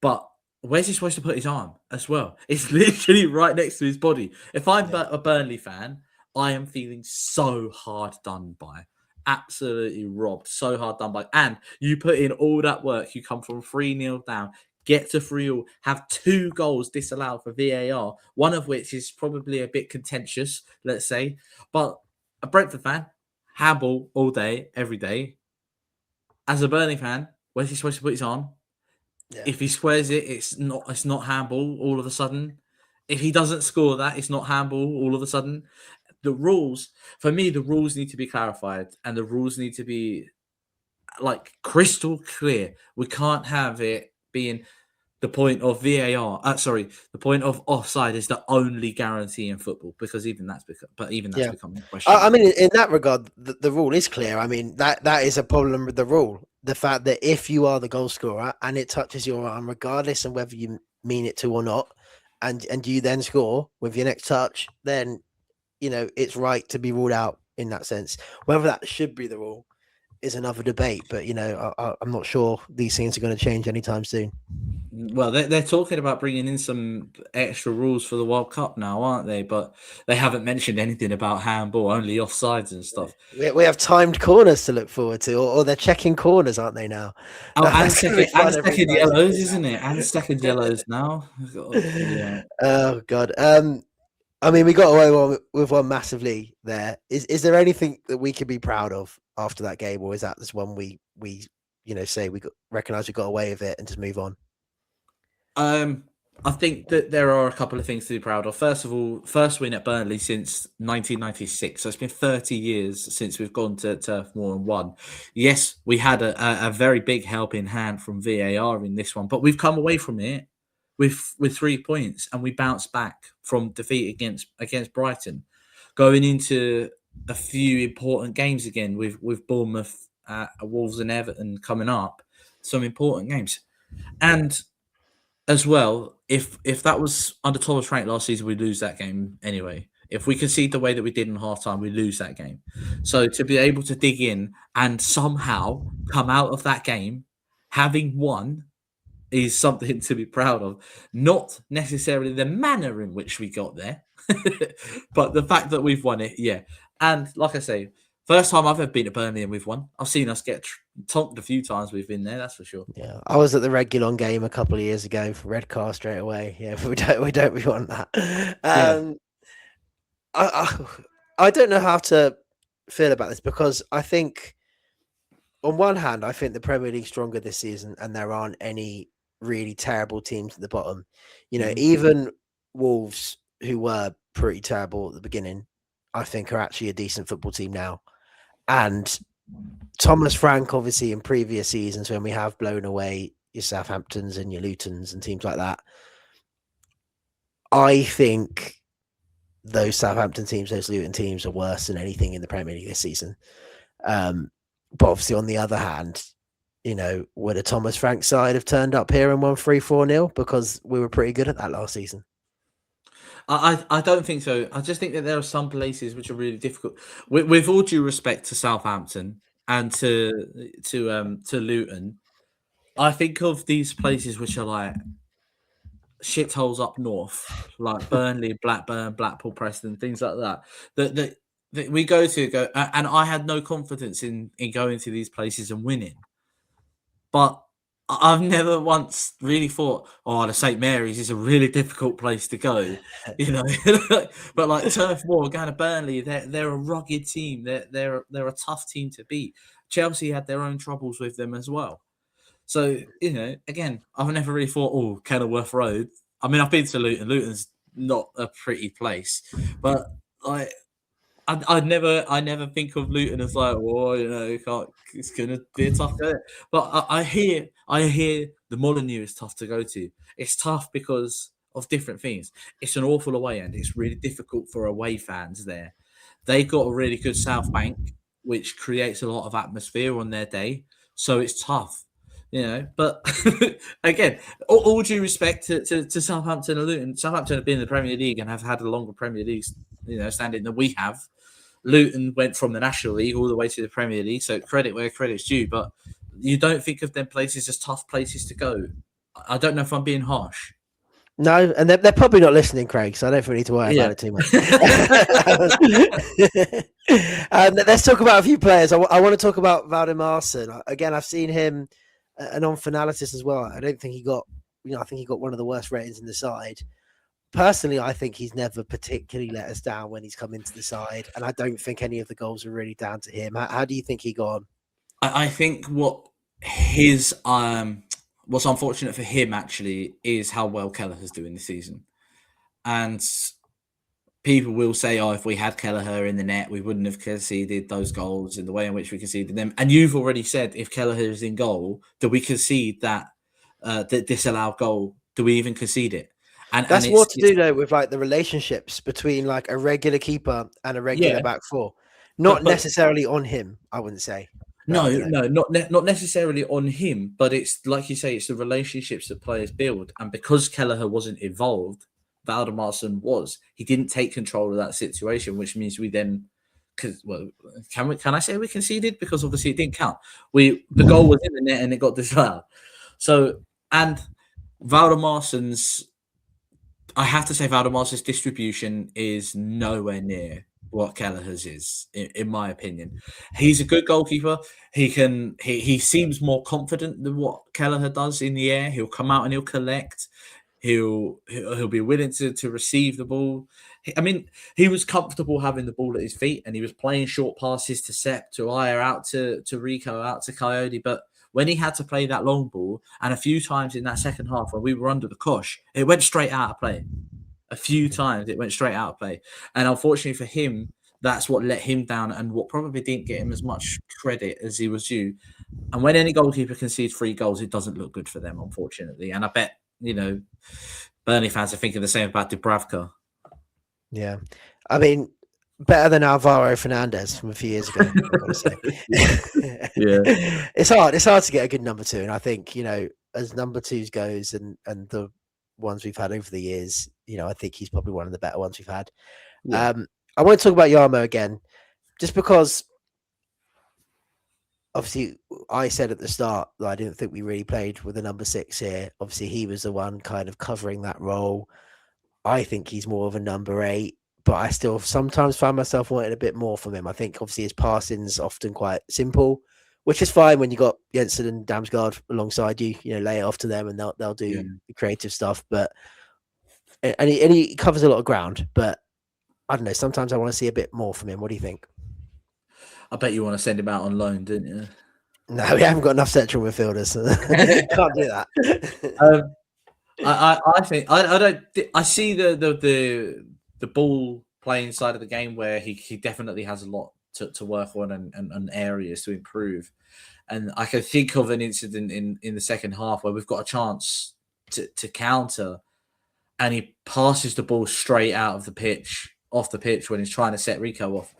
But where's he supposed to put his arm as well? It's literally right next to his body. If I'm a Burnley fan, I am feeling so hard done by. Absolutely robbed. So hard done by. And you put in all that work. You come from 3-0 down, get to 3-0, have 2 goals disallowed for VAR, one of which is probably a bit contentious, let's say. But a Brentford fan, handball all day, every day. As a Burnley fan, where's he supposed to put his arm? Yeah. If he squares it, it's not handball all of a sudden. If he doesn't score that, it's not handball all of a sudden. The rules, for me, the rules need to be clarified and the rules need to be like crystal clear. We can't have it being the point of VAR. The point of offside is the only guarantee in football because even that's becoming questionable. I mean, in that regard, the rule is clear. I mean, that is a problem with the rule. The fact that if you are the goal scorer and it touches your arm, regardless of whether you mean it to or not, and you then score with your next touch, then it's right to be ruled out in that sense. Whether that should be the rule is another debate, but I'm not sure these things are going to change anytime soon. Well, they're talking about bringing in some extra rules for the World Cup now, aren't they? But they haven't mentioned anything about handball, only offsides and stuff. We have timed corners to look forward to, or they're checking corners, aren't they now? Oh, and second yellows, isn't it? And second yellows now. Yeah. Oh God. I mean, we got away with one massively there. Is there anything that we could be proud of after that game, or is that just one we say recognize we got away with it and just move on? I think that there are a couple of things to be proud of. First of all, first win at Burnley since 1996. So it's been 30 years since we've gone to Turf Moor and won. Yes, we had a very big helping hand from VAR in this one, but we've come away from it with 3 points and we bounced back from defeat against Brighton, going into a few important games again with Bournemouth, Wolves and Everton coming up. Some important games. And as well, if that was under Thomas Frank last season, we lose that game anyway. If we concede the way that we did in halftime, we lose that game. So to be able to dig in and somehow come out of that game having won is something to be proud of. Not necessarily the manner in which we got there, but the fact that we've won it, yeah. And like I say, first time I've ever been to Burnley and we've won. I've seen us get tonked a few times we've been there, that's for sure. Yeah, I was at the Regulon game a couple of years ago for red car straight away. Yeah, we want that. I don't know how to feel about this because I think on one hand, I think the Premier League's stronger this season and there aren't any really terrible teams at the bottom. Even Wolves, who were pretty terrible at the beginning, I think are actually a decent football team now. And Thomas Frank, obviously, in previous seasons when we have blown away your Southamptons and your Lutons and teams like that, I think those Southampton teams, those Luton teams are worse than anything in the Premier League this season. But obviously, on the other hand, would a Thomas Frank side have turned up here and won 3-4-0 because we were pretty good at that last season? I don't think so. I just think that there are some places which are really difficult. With all due respect to Southampton and to Luton, I think of these places which are like shitholes up north, like Burnley, Blackburn, Blackpool, Preston, things like that. That we go, and I had no confidence in going to these places and winning. But I've never once really thought, the St. Mary's is a really difficult place to go, But like Turf Moor, going to Burnley, they're a rugged team. They're a tough team to beat. Chelsea had their own troubles with them as well. So again, I've never really thought, Kenilworth Road. I mean, I've been to Luton. Luton's not a pretty place, but like. I never think of Luton as like, it's gonna be a tough go. But I hear the Molineux is tough to go to. It's tough because of different things. It's an awful away end. It's really difficult for away fans there. They've got a really good South Bank, which creates a lot of atmosphere on their day. So it's tough, But again, all due respect to Southampton and Luton. Southampton have been in the Premier League and have had a longer Premier League, standing than we have. Luton went from the National League all the way to the Premier League, so credit where credit's due. But you don't think of them places as tough places to go. I don't know if I'm being harsh. No, and they're probably not listening, Craig, so I don't think we need to worry about it too much. Let's talk about a few players. I want to talk about Valdimarsson. Again, I've seen him an on Finalysis as well. I don't think he got, I think he got one of the worst ratings in the side. Personally, I think he's never particularly let us down when he's come into the side, and I don't think any of the goals are really down to him. How do you think he got on? I think what's unfortunate for him actually is how well Kelleher's doing this season. And people will say, if we had Kelleher in the net, we wouldn't have conceded those goals in the way in which we conceded them. And you've already said, if Kelleher is in goal, do we concede that disallowed goal? Do we even concede it? And that's more to do though with like the relationships between like a regular keeper and a regular back four, not necessarily on him. I wouldn't say. No, not necessarily on him, but it's like you say, it's the relationships that players build. And because Kelleher wasn't involved, Valdimarsson was. He didn't take control of that situation, which means we then, can I say we conceded? Because obviously it didn't count. The goal was in the net and it got disallowed. So, and I have to say Valdimarsson's distribution is nowhere near what Kelleher's is, in my opinion. He's a good goalkeeper. He seems more confident than what Kelleher does in the air. He'll come out and he'll collect. He'll be willing to receive the ball. He was comfortable having the ball at his feet, and he was playing short passes to Sepp, to Ayer, out to Rico, out to Coyote, but when he had to play that long ball, and a few times in that second half when we were under the cosh, it went straight out of play. A few times it went straight out of play. And unfortunately for him, that's what let him down and what probably didn't get him as much credit as he was due. And when any goalkeeper concedes 3 goals, it doesn't look good for them, unfortunately. And I bet, Burnley fans are thinking the same about Dubravka. Yeah. Better than Alvaro Fernandez from a few years ago, I've got to say. Yeah. It's hard to get a good number 2. And I think, as number 2s goes and the ones we've had over the years, I think he's probably one of the better ones we've had. Yeah. I want to talk about Yarmo again, just because obviously I said at the start that I didn't think we really played with a number 6 here. Obviously he was the one kind of covering that role. I think he's more of a number 8. But I still sometimes find myself wanting a bit more from him. I think obviously his passing's often quite simple, which is fine when you got Jensen and Damsgaard alongside you. Lay it off to them and they'll do the creative stuff. But and he covers a lot of ground. But I don't know. Sometimes I want to see a bit more from him. What do you think? I bet you want to send him out on loan, didn't you? No, we haven't got enough central midfielders. Can't do that. I think I don't. I see the ball playing side of the game where he definitely has a lot to work on and areas to improve. And I can think of an incident in the second half where we've got a chance to counter and he passes the ball straight off the pitch when he's trying to set Rico off.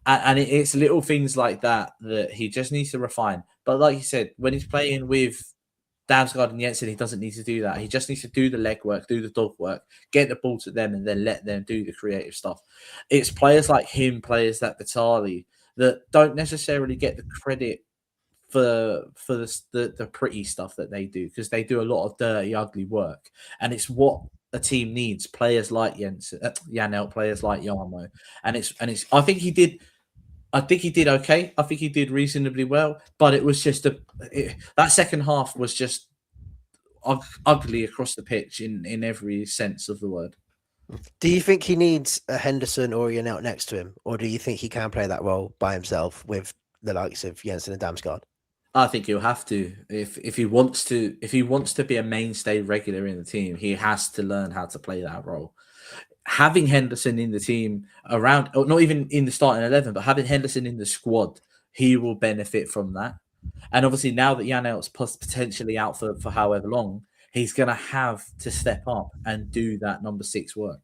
And it's little things like that he just needs to refine. But like you said, when he's playing with Damsgaard and Jensen, he doesn't need to do that. He just needs to do the legwork, do the dog work, get the ball to them, and then let them do the creative stuff. It's players like him, players like Vitali, that don't necessarily get the credit for the pretty stuff that they do, because they do a lot of dirty, ugly work. And it's what a team needs. Players like Janelt, players like Yarmo. And it's. I think he did okay. I think he did reasonably well, but it was just that second half was just ugly across the pitch in every sense of the word. Do you think he needs a Henderson or Janelt next to him, or do you think he can play that role by himself with the likes of Jensen and Damsgaard? I think he'll have to if he wants to be a mainstay regular in the team. He has to learn how to play that role. Having Henderson in the team around, or not even in the starting 11, but having Henderson in the squad, he will benefit from that. And obviously now that Janelt's potentially out for however long, he's going to have to step up and do that number 6 work.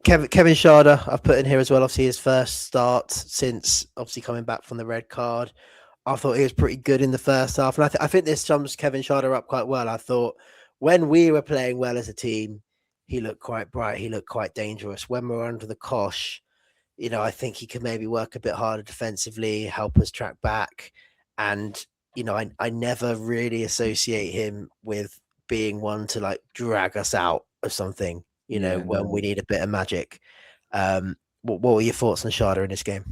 Kevin Schade, I've put in here as well. Obviously his first start since obviously coming back from the red card. I thought he was pretty good in the first half. And I think this sums Kevin Schade up quite well. I thought when we were playing well as a team, he looked quite bright. He looked quite dangerous. When we were under the cosh, I think he could maybe work a bit harder defensively, help us track back. And I never really associate him with being one to like drag us out of something, Yeah, when we no. need a bit of magic. What were your thoughts on Sharda in this game?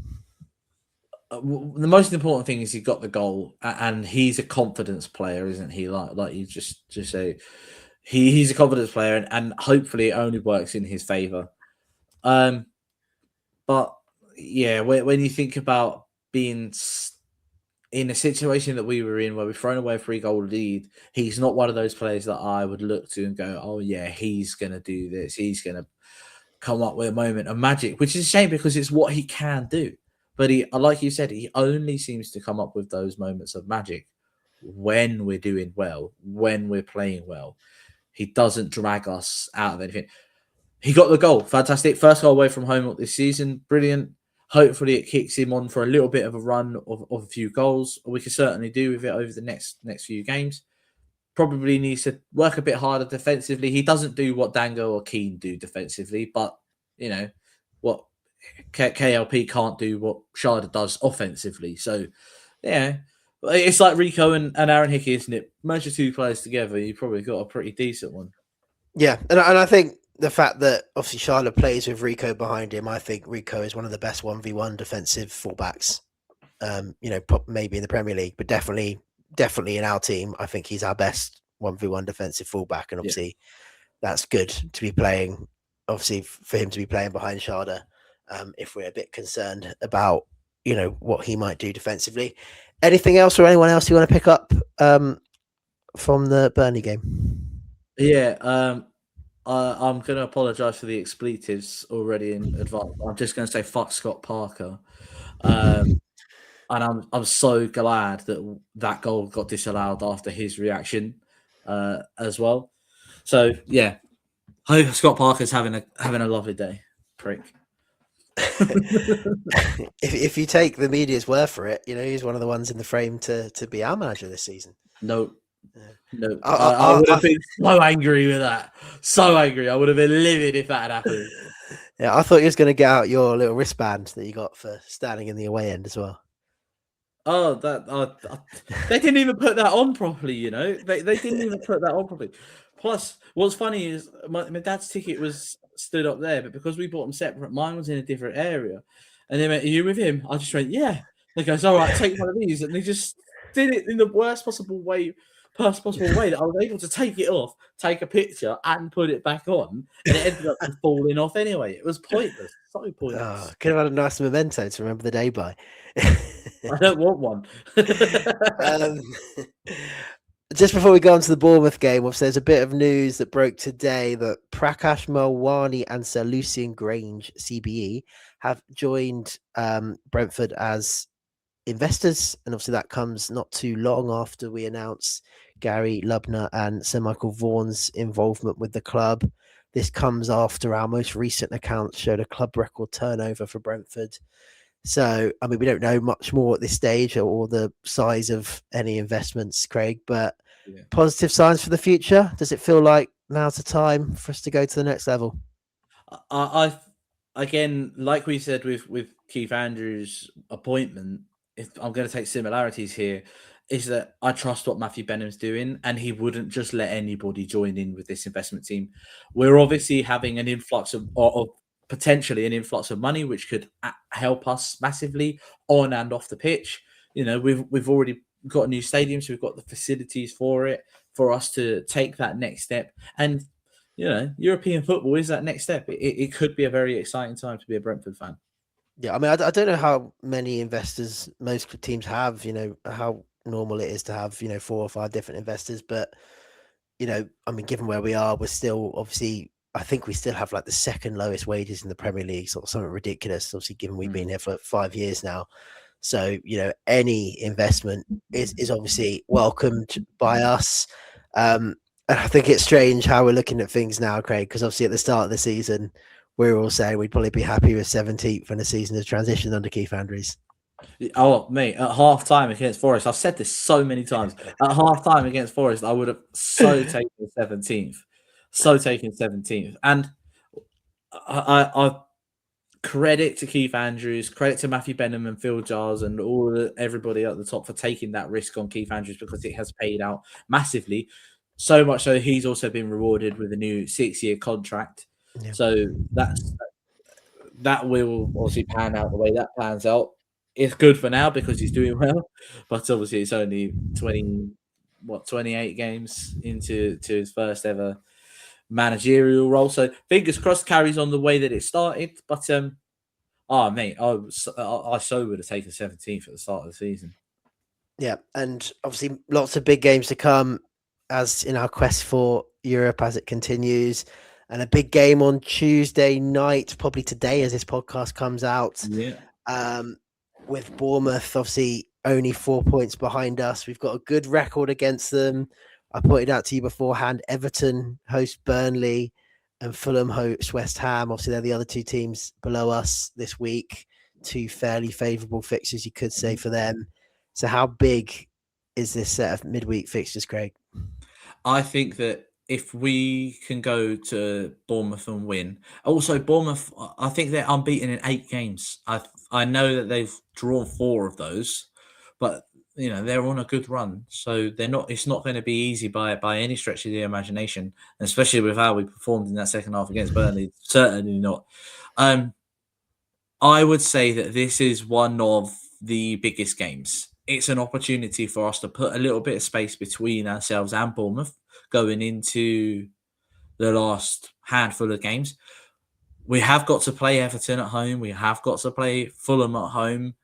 The most important thing is he got the goal, and he's a confidence player, isn't he? Like you just say, he's a confidence player, and hopefully it only works in his favor. But yeah, when you think about being in a situation that we were in where we've thrown away a 3-goal lead, he's not one of those players that I would look to and go, oh yeah, he's going to do this. He's going to come up with a moment of magic, which is a shame because it's what he can do. But like you said, he only seems to come up with those moments of magic when we're doing well, when we're playing well. He doesn't drag us out of anything. He got the goal. Fantastic. First goal away from home this season. Brilliant. Hopefully it kicks him on for a little bit of a run of a few goals. We can certainly do with it over the next few games. Probably needs to work a bit harder defensively. He doesn't do what Dango or Keane do defensively, but what KLP can't do what Sharda does offensively. So yeah, it's like Rico and Aaron Hickey, isn't it? Merge the two players together, you probably got a pretty decent one. Yeah, and I think the fact that obviously Charlotte plays with Rico behind him, I think Rico is one of the best 1v1 defensive fullbacks. Maybe in the Premier League, but definitely in our team, I think he's our best 1v1 defensive fullback, and obviously that's good to be playing. Obviously, for him to be playing behind Sharda, if we're a bit concerned about what he might do defensively. Anything else or anyone else you want to pick up from the Burnley game? Yeah, I'm going to apologise for the expletives already in advance. I'm just going to say fuck Scott Parker, and I'm so glad that goal got disallowed after his reaction as well. So yeah, hope Scott Parker's having a lovely day, prick. if you take the media's word for it, he's one of the ones in the frame to be our manager this season. No. I would have been so angry with that. So angry. I would have been livid if that had happened. Yeah, I thought you was going to get out your little wristband that you got for standing in the away end as well. Oh, they didn't even put that on properly, They didn't even put that on properly. Plus, what's funny is my dad's ticket was stood up there, but because we bought them separate, mine was in a different area. And they went, "Are you with him?" I just went, "Yeah." They goes, "All right, take one of these," and they just did it in the worst possible way that I was able to take it off, take a picture, and put it back on, and it ended up falling off anyway. It was pointless, so pointless. Oh, could have had a nice memento to remember the day by. I don't want one. Just before we go on to the Bournemouth game, there's a bit of news that broke today that Prakash Malwani and Sir Lucian Grange, CBE, have joined Brentford as investors, and obviously that comes not too long after we announce Gary Lubner and Sir Michael Vaughan's involvement with the club. This comes after our most recent accounts showed a club record turnover for Brentford. So, I mean, we don't know much more at this stage or the size of any investments, Craig, but positive signs for the future. Does it feel like now's the time for us to go to the next level? I again, like we said with Keith Andrews' appointment, if I'm going to take similarities here, is that I trust what Matthew Benham's doing, and he wouldn't just let anybody join in with this investment team. We're obviously having an influx of potentially an influx of money, which could help us massively on and off the pitch. We've already got a new stadium, so we've got the facilities for it, for us to take that next step. And European football is that next step. It could be a very exciting time to be a Brentford fan. Yeah, I mean, I don't know how many investors most teams have, how normal it is to have, 4 or 5 different investors. But, I mean, given where we are, we're still obviously, I think we still have like the second lowest wages in the Premier League, sort of something ridiculous, obviously, given we've been here for 5 years now. So, any investment is obviously welcomed by us. And I think it's strange how we're looking at things now, Craig, because obviously at the start of the season, we were all saying we'd probably be happy with 17th when the season has transitioned under Keith Andrews. Oh, mate, at half time against Forest, I've said this so many times. At half time against Forest, I would have taken 17th. And I credit to Keith Andrews, credit to Matthew Benham and Phil Giles and everybody at the top for taking that risk on Keith Andrews, because it has paid out massively. So much so he's also been rewarded with a new 6-year contract. Yeah. So that will obviously pan out the way that pans out. It's good for now because he's doing well, but obviously it's only 28 games into his first ever managerial role. So fingers crossed carries on the way that it started. But mate, I so would have taken 17th at the start of the season. Yeah, and obviously lots of big games to come as in our quest for Europe as it continues. And a big game on Tuesday night, probably today as this podcast comes out. Yeah. With Bournemouth, obviously only 4 points behind us. We've got a good record against them. I pointed out to you beforehand, Everton host Burnley and Fulham host West Ham. Obviously, they're the other two teams below us this week. Two fairly favourable fixtures, you could say, for them. So how big is this set of midweek fixtures, Craig? I think that if we can go to Bournemouth and win, also Bournemouth, I think they're unbeaten in 8 games. I know that they've drawn 4 of those, but they're on a good run, so they're not. It's not going to be easy by any stretch of the imagination, especially with how we performed in that second half against Burnley. Certainly not. I would say that this is one of the biggest games. It's an opportunity for us to put a little bit of space between ourselves and Bournemouth going into the last handful of games. We have got to play Everton at home. We have got to play Fulham at home.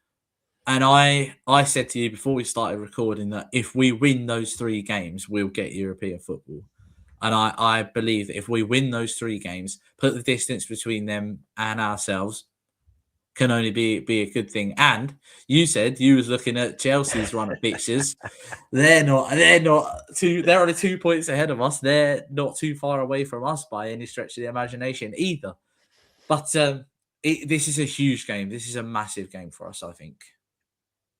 And I said to you before we started recording that if we win those 3 games, we'll get European football. And I believe that if we win those 3 games, put the distance between them and ourselves, can only be a good thing. And you said you was looking at Chelsea's run of fixtures. They're only 2 points ahead of us. They're not too far away from us by any stretch of the imagination either. But this is a huge game. This is a massive game for us, I think.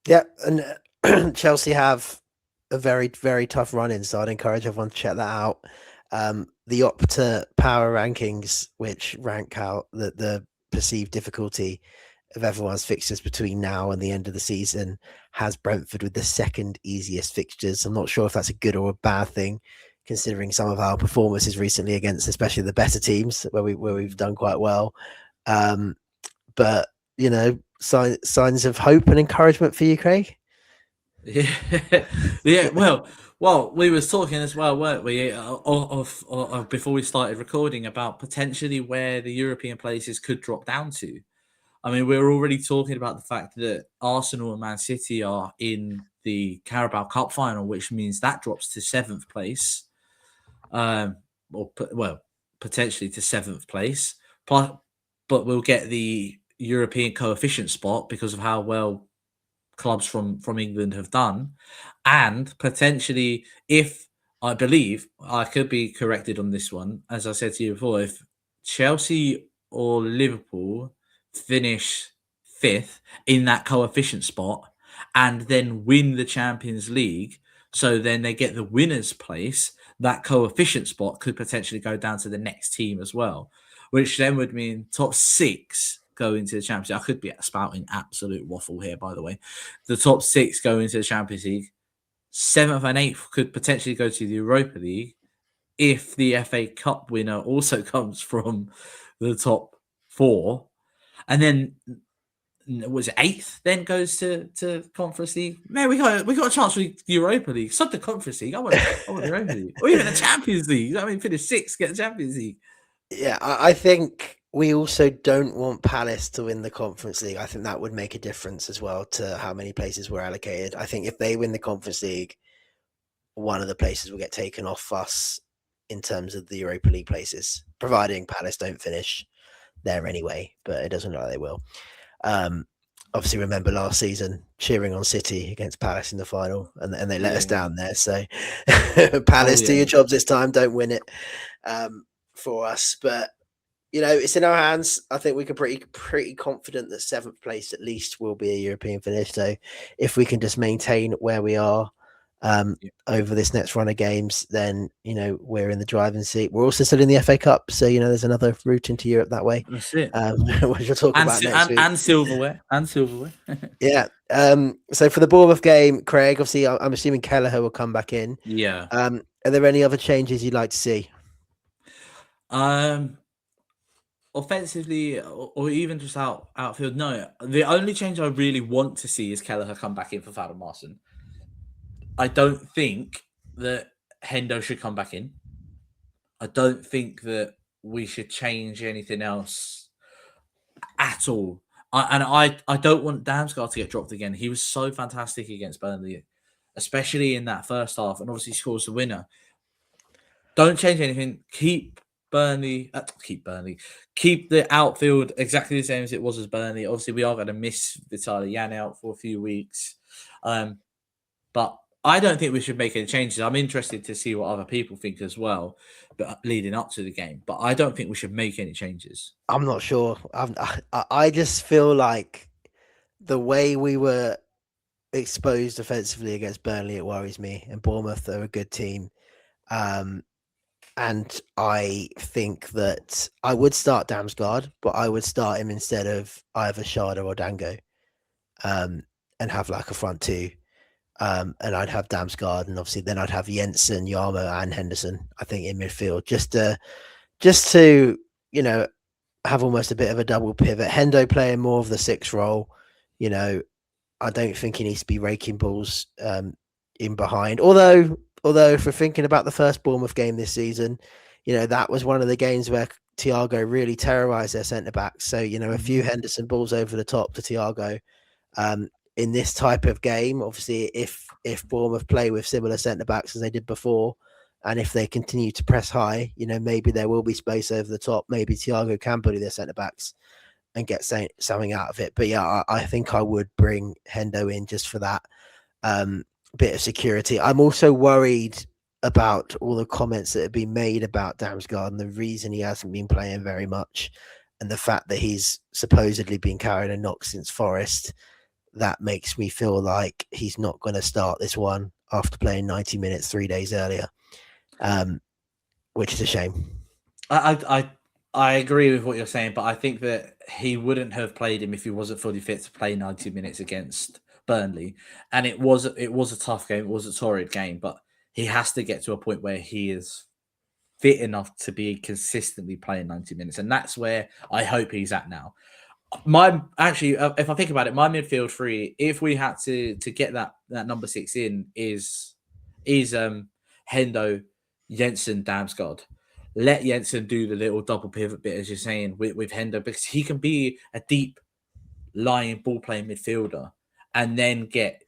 Yeah, and Chelsea have a very, very tough run in, so I'd encourage everyone to check that out. The Opta Power Rankings, which rank out the perceived difficulty of everyone's fixtures between now and the end of the season, has Brentford with the second easiest fixtures. I'm not sure if that's a good or a bad thing, considering some of our performances recently against especially the better teams where we've done quite well. But signs of hope and encouragement for you, Craig? Yeah. Well, we was talking as well, weren't we, before we started recording about potentially where the European places could drop down to. I mean, we're already talking about the fact that Arsenal and Man City are in the Carabao Cup final, which means that drops to 7th place, potentially to 7th place. But we'll get the European coefficient spot because of how well clubs from England have done, and potentially, if I believe I could be corrected on this one, as I said to you before, if Chelsea or Liverpool finish 5th in that coefficient spot and then win the Champions League, so then they get the winner's place, that coefficient spot could potentially go down to the next team as well, which then would mean top 6 go into the Champions League. I could be spouting absolute waffle here, by the way. The top 6 go into the Champions League. 7th and 8th could potentially go to the Europa League if the FA Cup winner also comes from the top 4. And then, was it 8th then goes to Conference League? Man, we got a chance for the Europa League. Stop the Conference League. I want the Europa League. Or even the Champions League. I mean, finish 6th, get the Champions League. Yeah, I think we also don't want Palace to win the Conference League. I think that would make a difference as well to how many places were allocated. I think if they win the Conference League, one of the places will get taken off us in terms of the Europa League places, providing Palace don't finish there anyway, but it doesn't look like they will. Obviously, remember last season cheering on City against Palace in the final, and they let us down there. So, Palace, do your jobs this time. Don't win it for us. But it's in our hands. I think we can pretty confident that 7th place at least will be a European finish. So, if we can just maintain where we are over this next run of games, then we're in the driving seat. We're also still in the FA Cup, so there's another route into Europe that way. That's it. Which we'll talk about next week. And silverware. Yeah. So for the Bournemouth game, Craig, obviously, I'm assuming Kelleher will come back in. Yeah. Are there any other changes you'd like to see? Offensively, or even just outfield, no. The only change I really want to see is Kelleher come back in for Fadden Marson. I don't think that Hendo should come back in. I don't think that we should change anything else at all. I don't want Damsgaard to get dropped again. He was so fantastic against Burnley, especially in that first half, and obviously scores the winner. Don't change anything. Keep the outfield exactly the same as it was as Burnley. Obviously, we are going to miss Vitaly Yan out for a few weeks, but I don't think we should make any changes. I'm interested to see what other people think as well, but leading up to the game. But I don't think we should make any changes. I'm not sure. I just feel like the way we were exposed offensively against Burnley, it worries me. And Bournemouth are a good team. And I think that I would start Damsgaard, but I would start him instead of either Sharda or Dango, and have like a front two. And I'd have Damsgaard, and obviously then I'd have Jensen, Yarmo, and Henderson, I think, in midfield, just to have almost a bit of a double pivot. Hendo playing more of the 6 role. I don't think he needs to be raking balls in behind. Although if we're thinking about the first Bournemouth game this season, that was one of the games where Thiago really terrorised their centre backs. So a few Henderson balls over the top to Thiago. In this type of game, obviously, if Bournemouth play with similar centre backs as they did before, and if they continue to press high, maybe there will be space over the top. Maybe Thiago can bully their centre backs and get something out of it. But yeah, I think I would bring Hendo in just for that bit of security. I'm also worried about all the comments that have been made about Damsgaard and the reason he hasn't been playing very much, and the fact that he's supposedly been carrying a knock since Forest. That makes me feel like he's not going to start this one after playing 90 minutes 3 days earlier, which is a shame. I agree with what you're saying, but I think that he wouldn't have played him if he wasn't fully fit to play 90 minutes against Burnley. And it was a tough game. It was a torrid game, but he has to get to a point where he is fit enough to be consistently playing 90 minutes. And that's where I hope he's at now. If I think about it, my midfield 3, if we had to get that number 6 in, is Hendo, Jensen, Damsgaard. Let Jensen do the little double pivot bit, as you're saying, with Hendo, because he can be a deep lying ball playing midfielder, and then get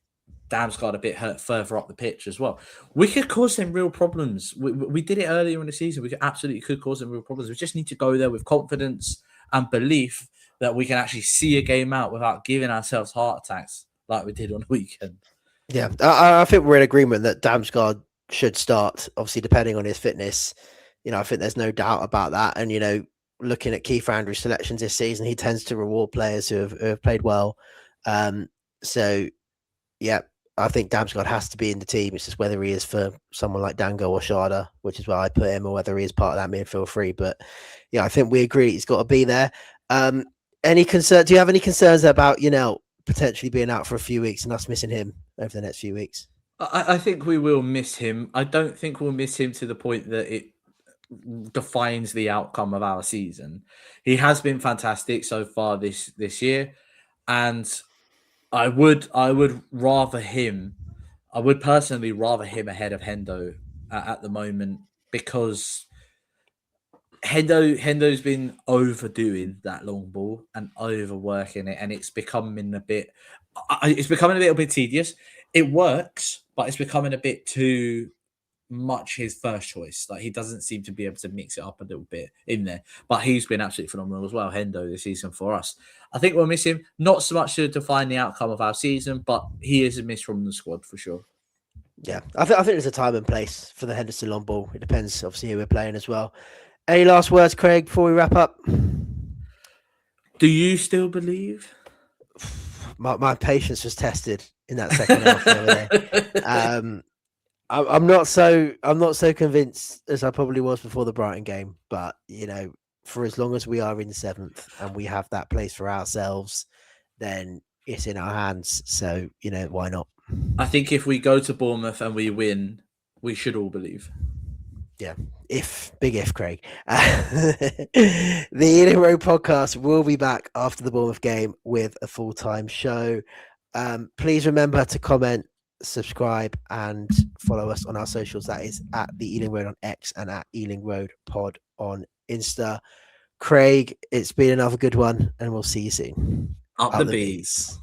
Damsgaard a bit further up the pitch as well. We could cause them real problems. We did it earlier in the season. We absolutely could cause them real problems. We just need to go there with confidence and belief that we can actually see a game out without giving ourselves heart attacks like we did on the weekend. Yeah, I think we're in agreement that Damsgaard should start, obviously, depending on his fitness. I think there's no doubt about that. And, looking at Keith Andrews' selections this season, he tends to reward players who have played well. So, yeah, I think Damsgaard has to be in the team. It's just whether he is for someone like Dango or Sharda, which is where I put him, or whether he is part of that midfield 3. But, yeah, I think we agree he's got to be there. Any concern? Do you have any concerns about potentially being out for a few weeks and us missing him over the next few weeks? I think we will miss him. I don't think we'll miss him to the point that it defines the outcome of our season. He has been fantastic so far this year, and I would rather him. I would personally rather him ahead of Hendo at the moment, because Hendo's been overdoing that long ball and overworking it, and it's becoming a little bit tedious. It works, but it's becoming a bit too much his first choice. Like, he doesn't seem to be able to mix it up a little bit in there. But he's been absolutely phenomenal as well, Hendo, this season for us. I think we'll miss him, not so much to define the outcome of our season, but he is a miss from the squad for sure. Yeah, I think there's a time and place for the Henderson long ball. It depends, obviously, who we're playing as well. Any last words, Craig, before we wrap up? Do you still believe? My patience was tested in that second half the other day. I'm not so convinced as I probably was before the Brighton game, but for as long as we are in seventh and we have that place for ourselves, then it's in our hands. So why not? I think if we go to Bournemouth and we win, we should all believe. Yeah, big if, Craig. The Ealing Road podcast will be back after the Bournemouth game with a full-time show. Please remember to comment, subscribe, and follow us on our socials. That is at the Ealing Road on X and at Ealing Road Pod on Insta. Craig, it's been another good one, and we'll see you soon. Up the bees.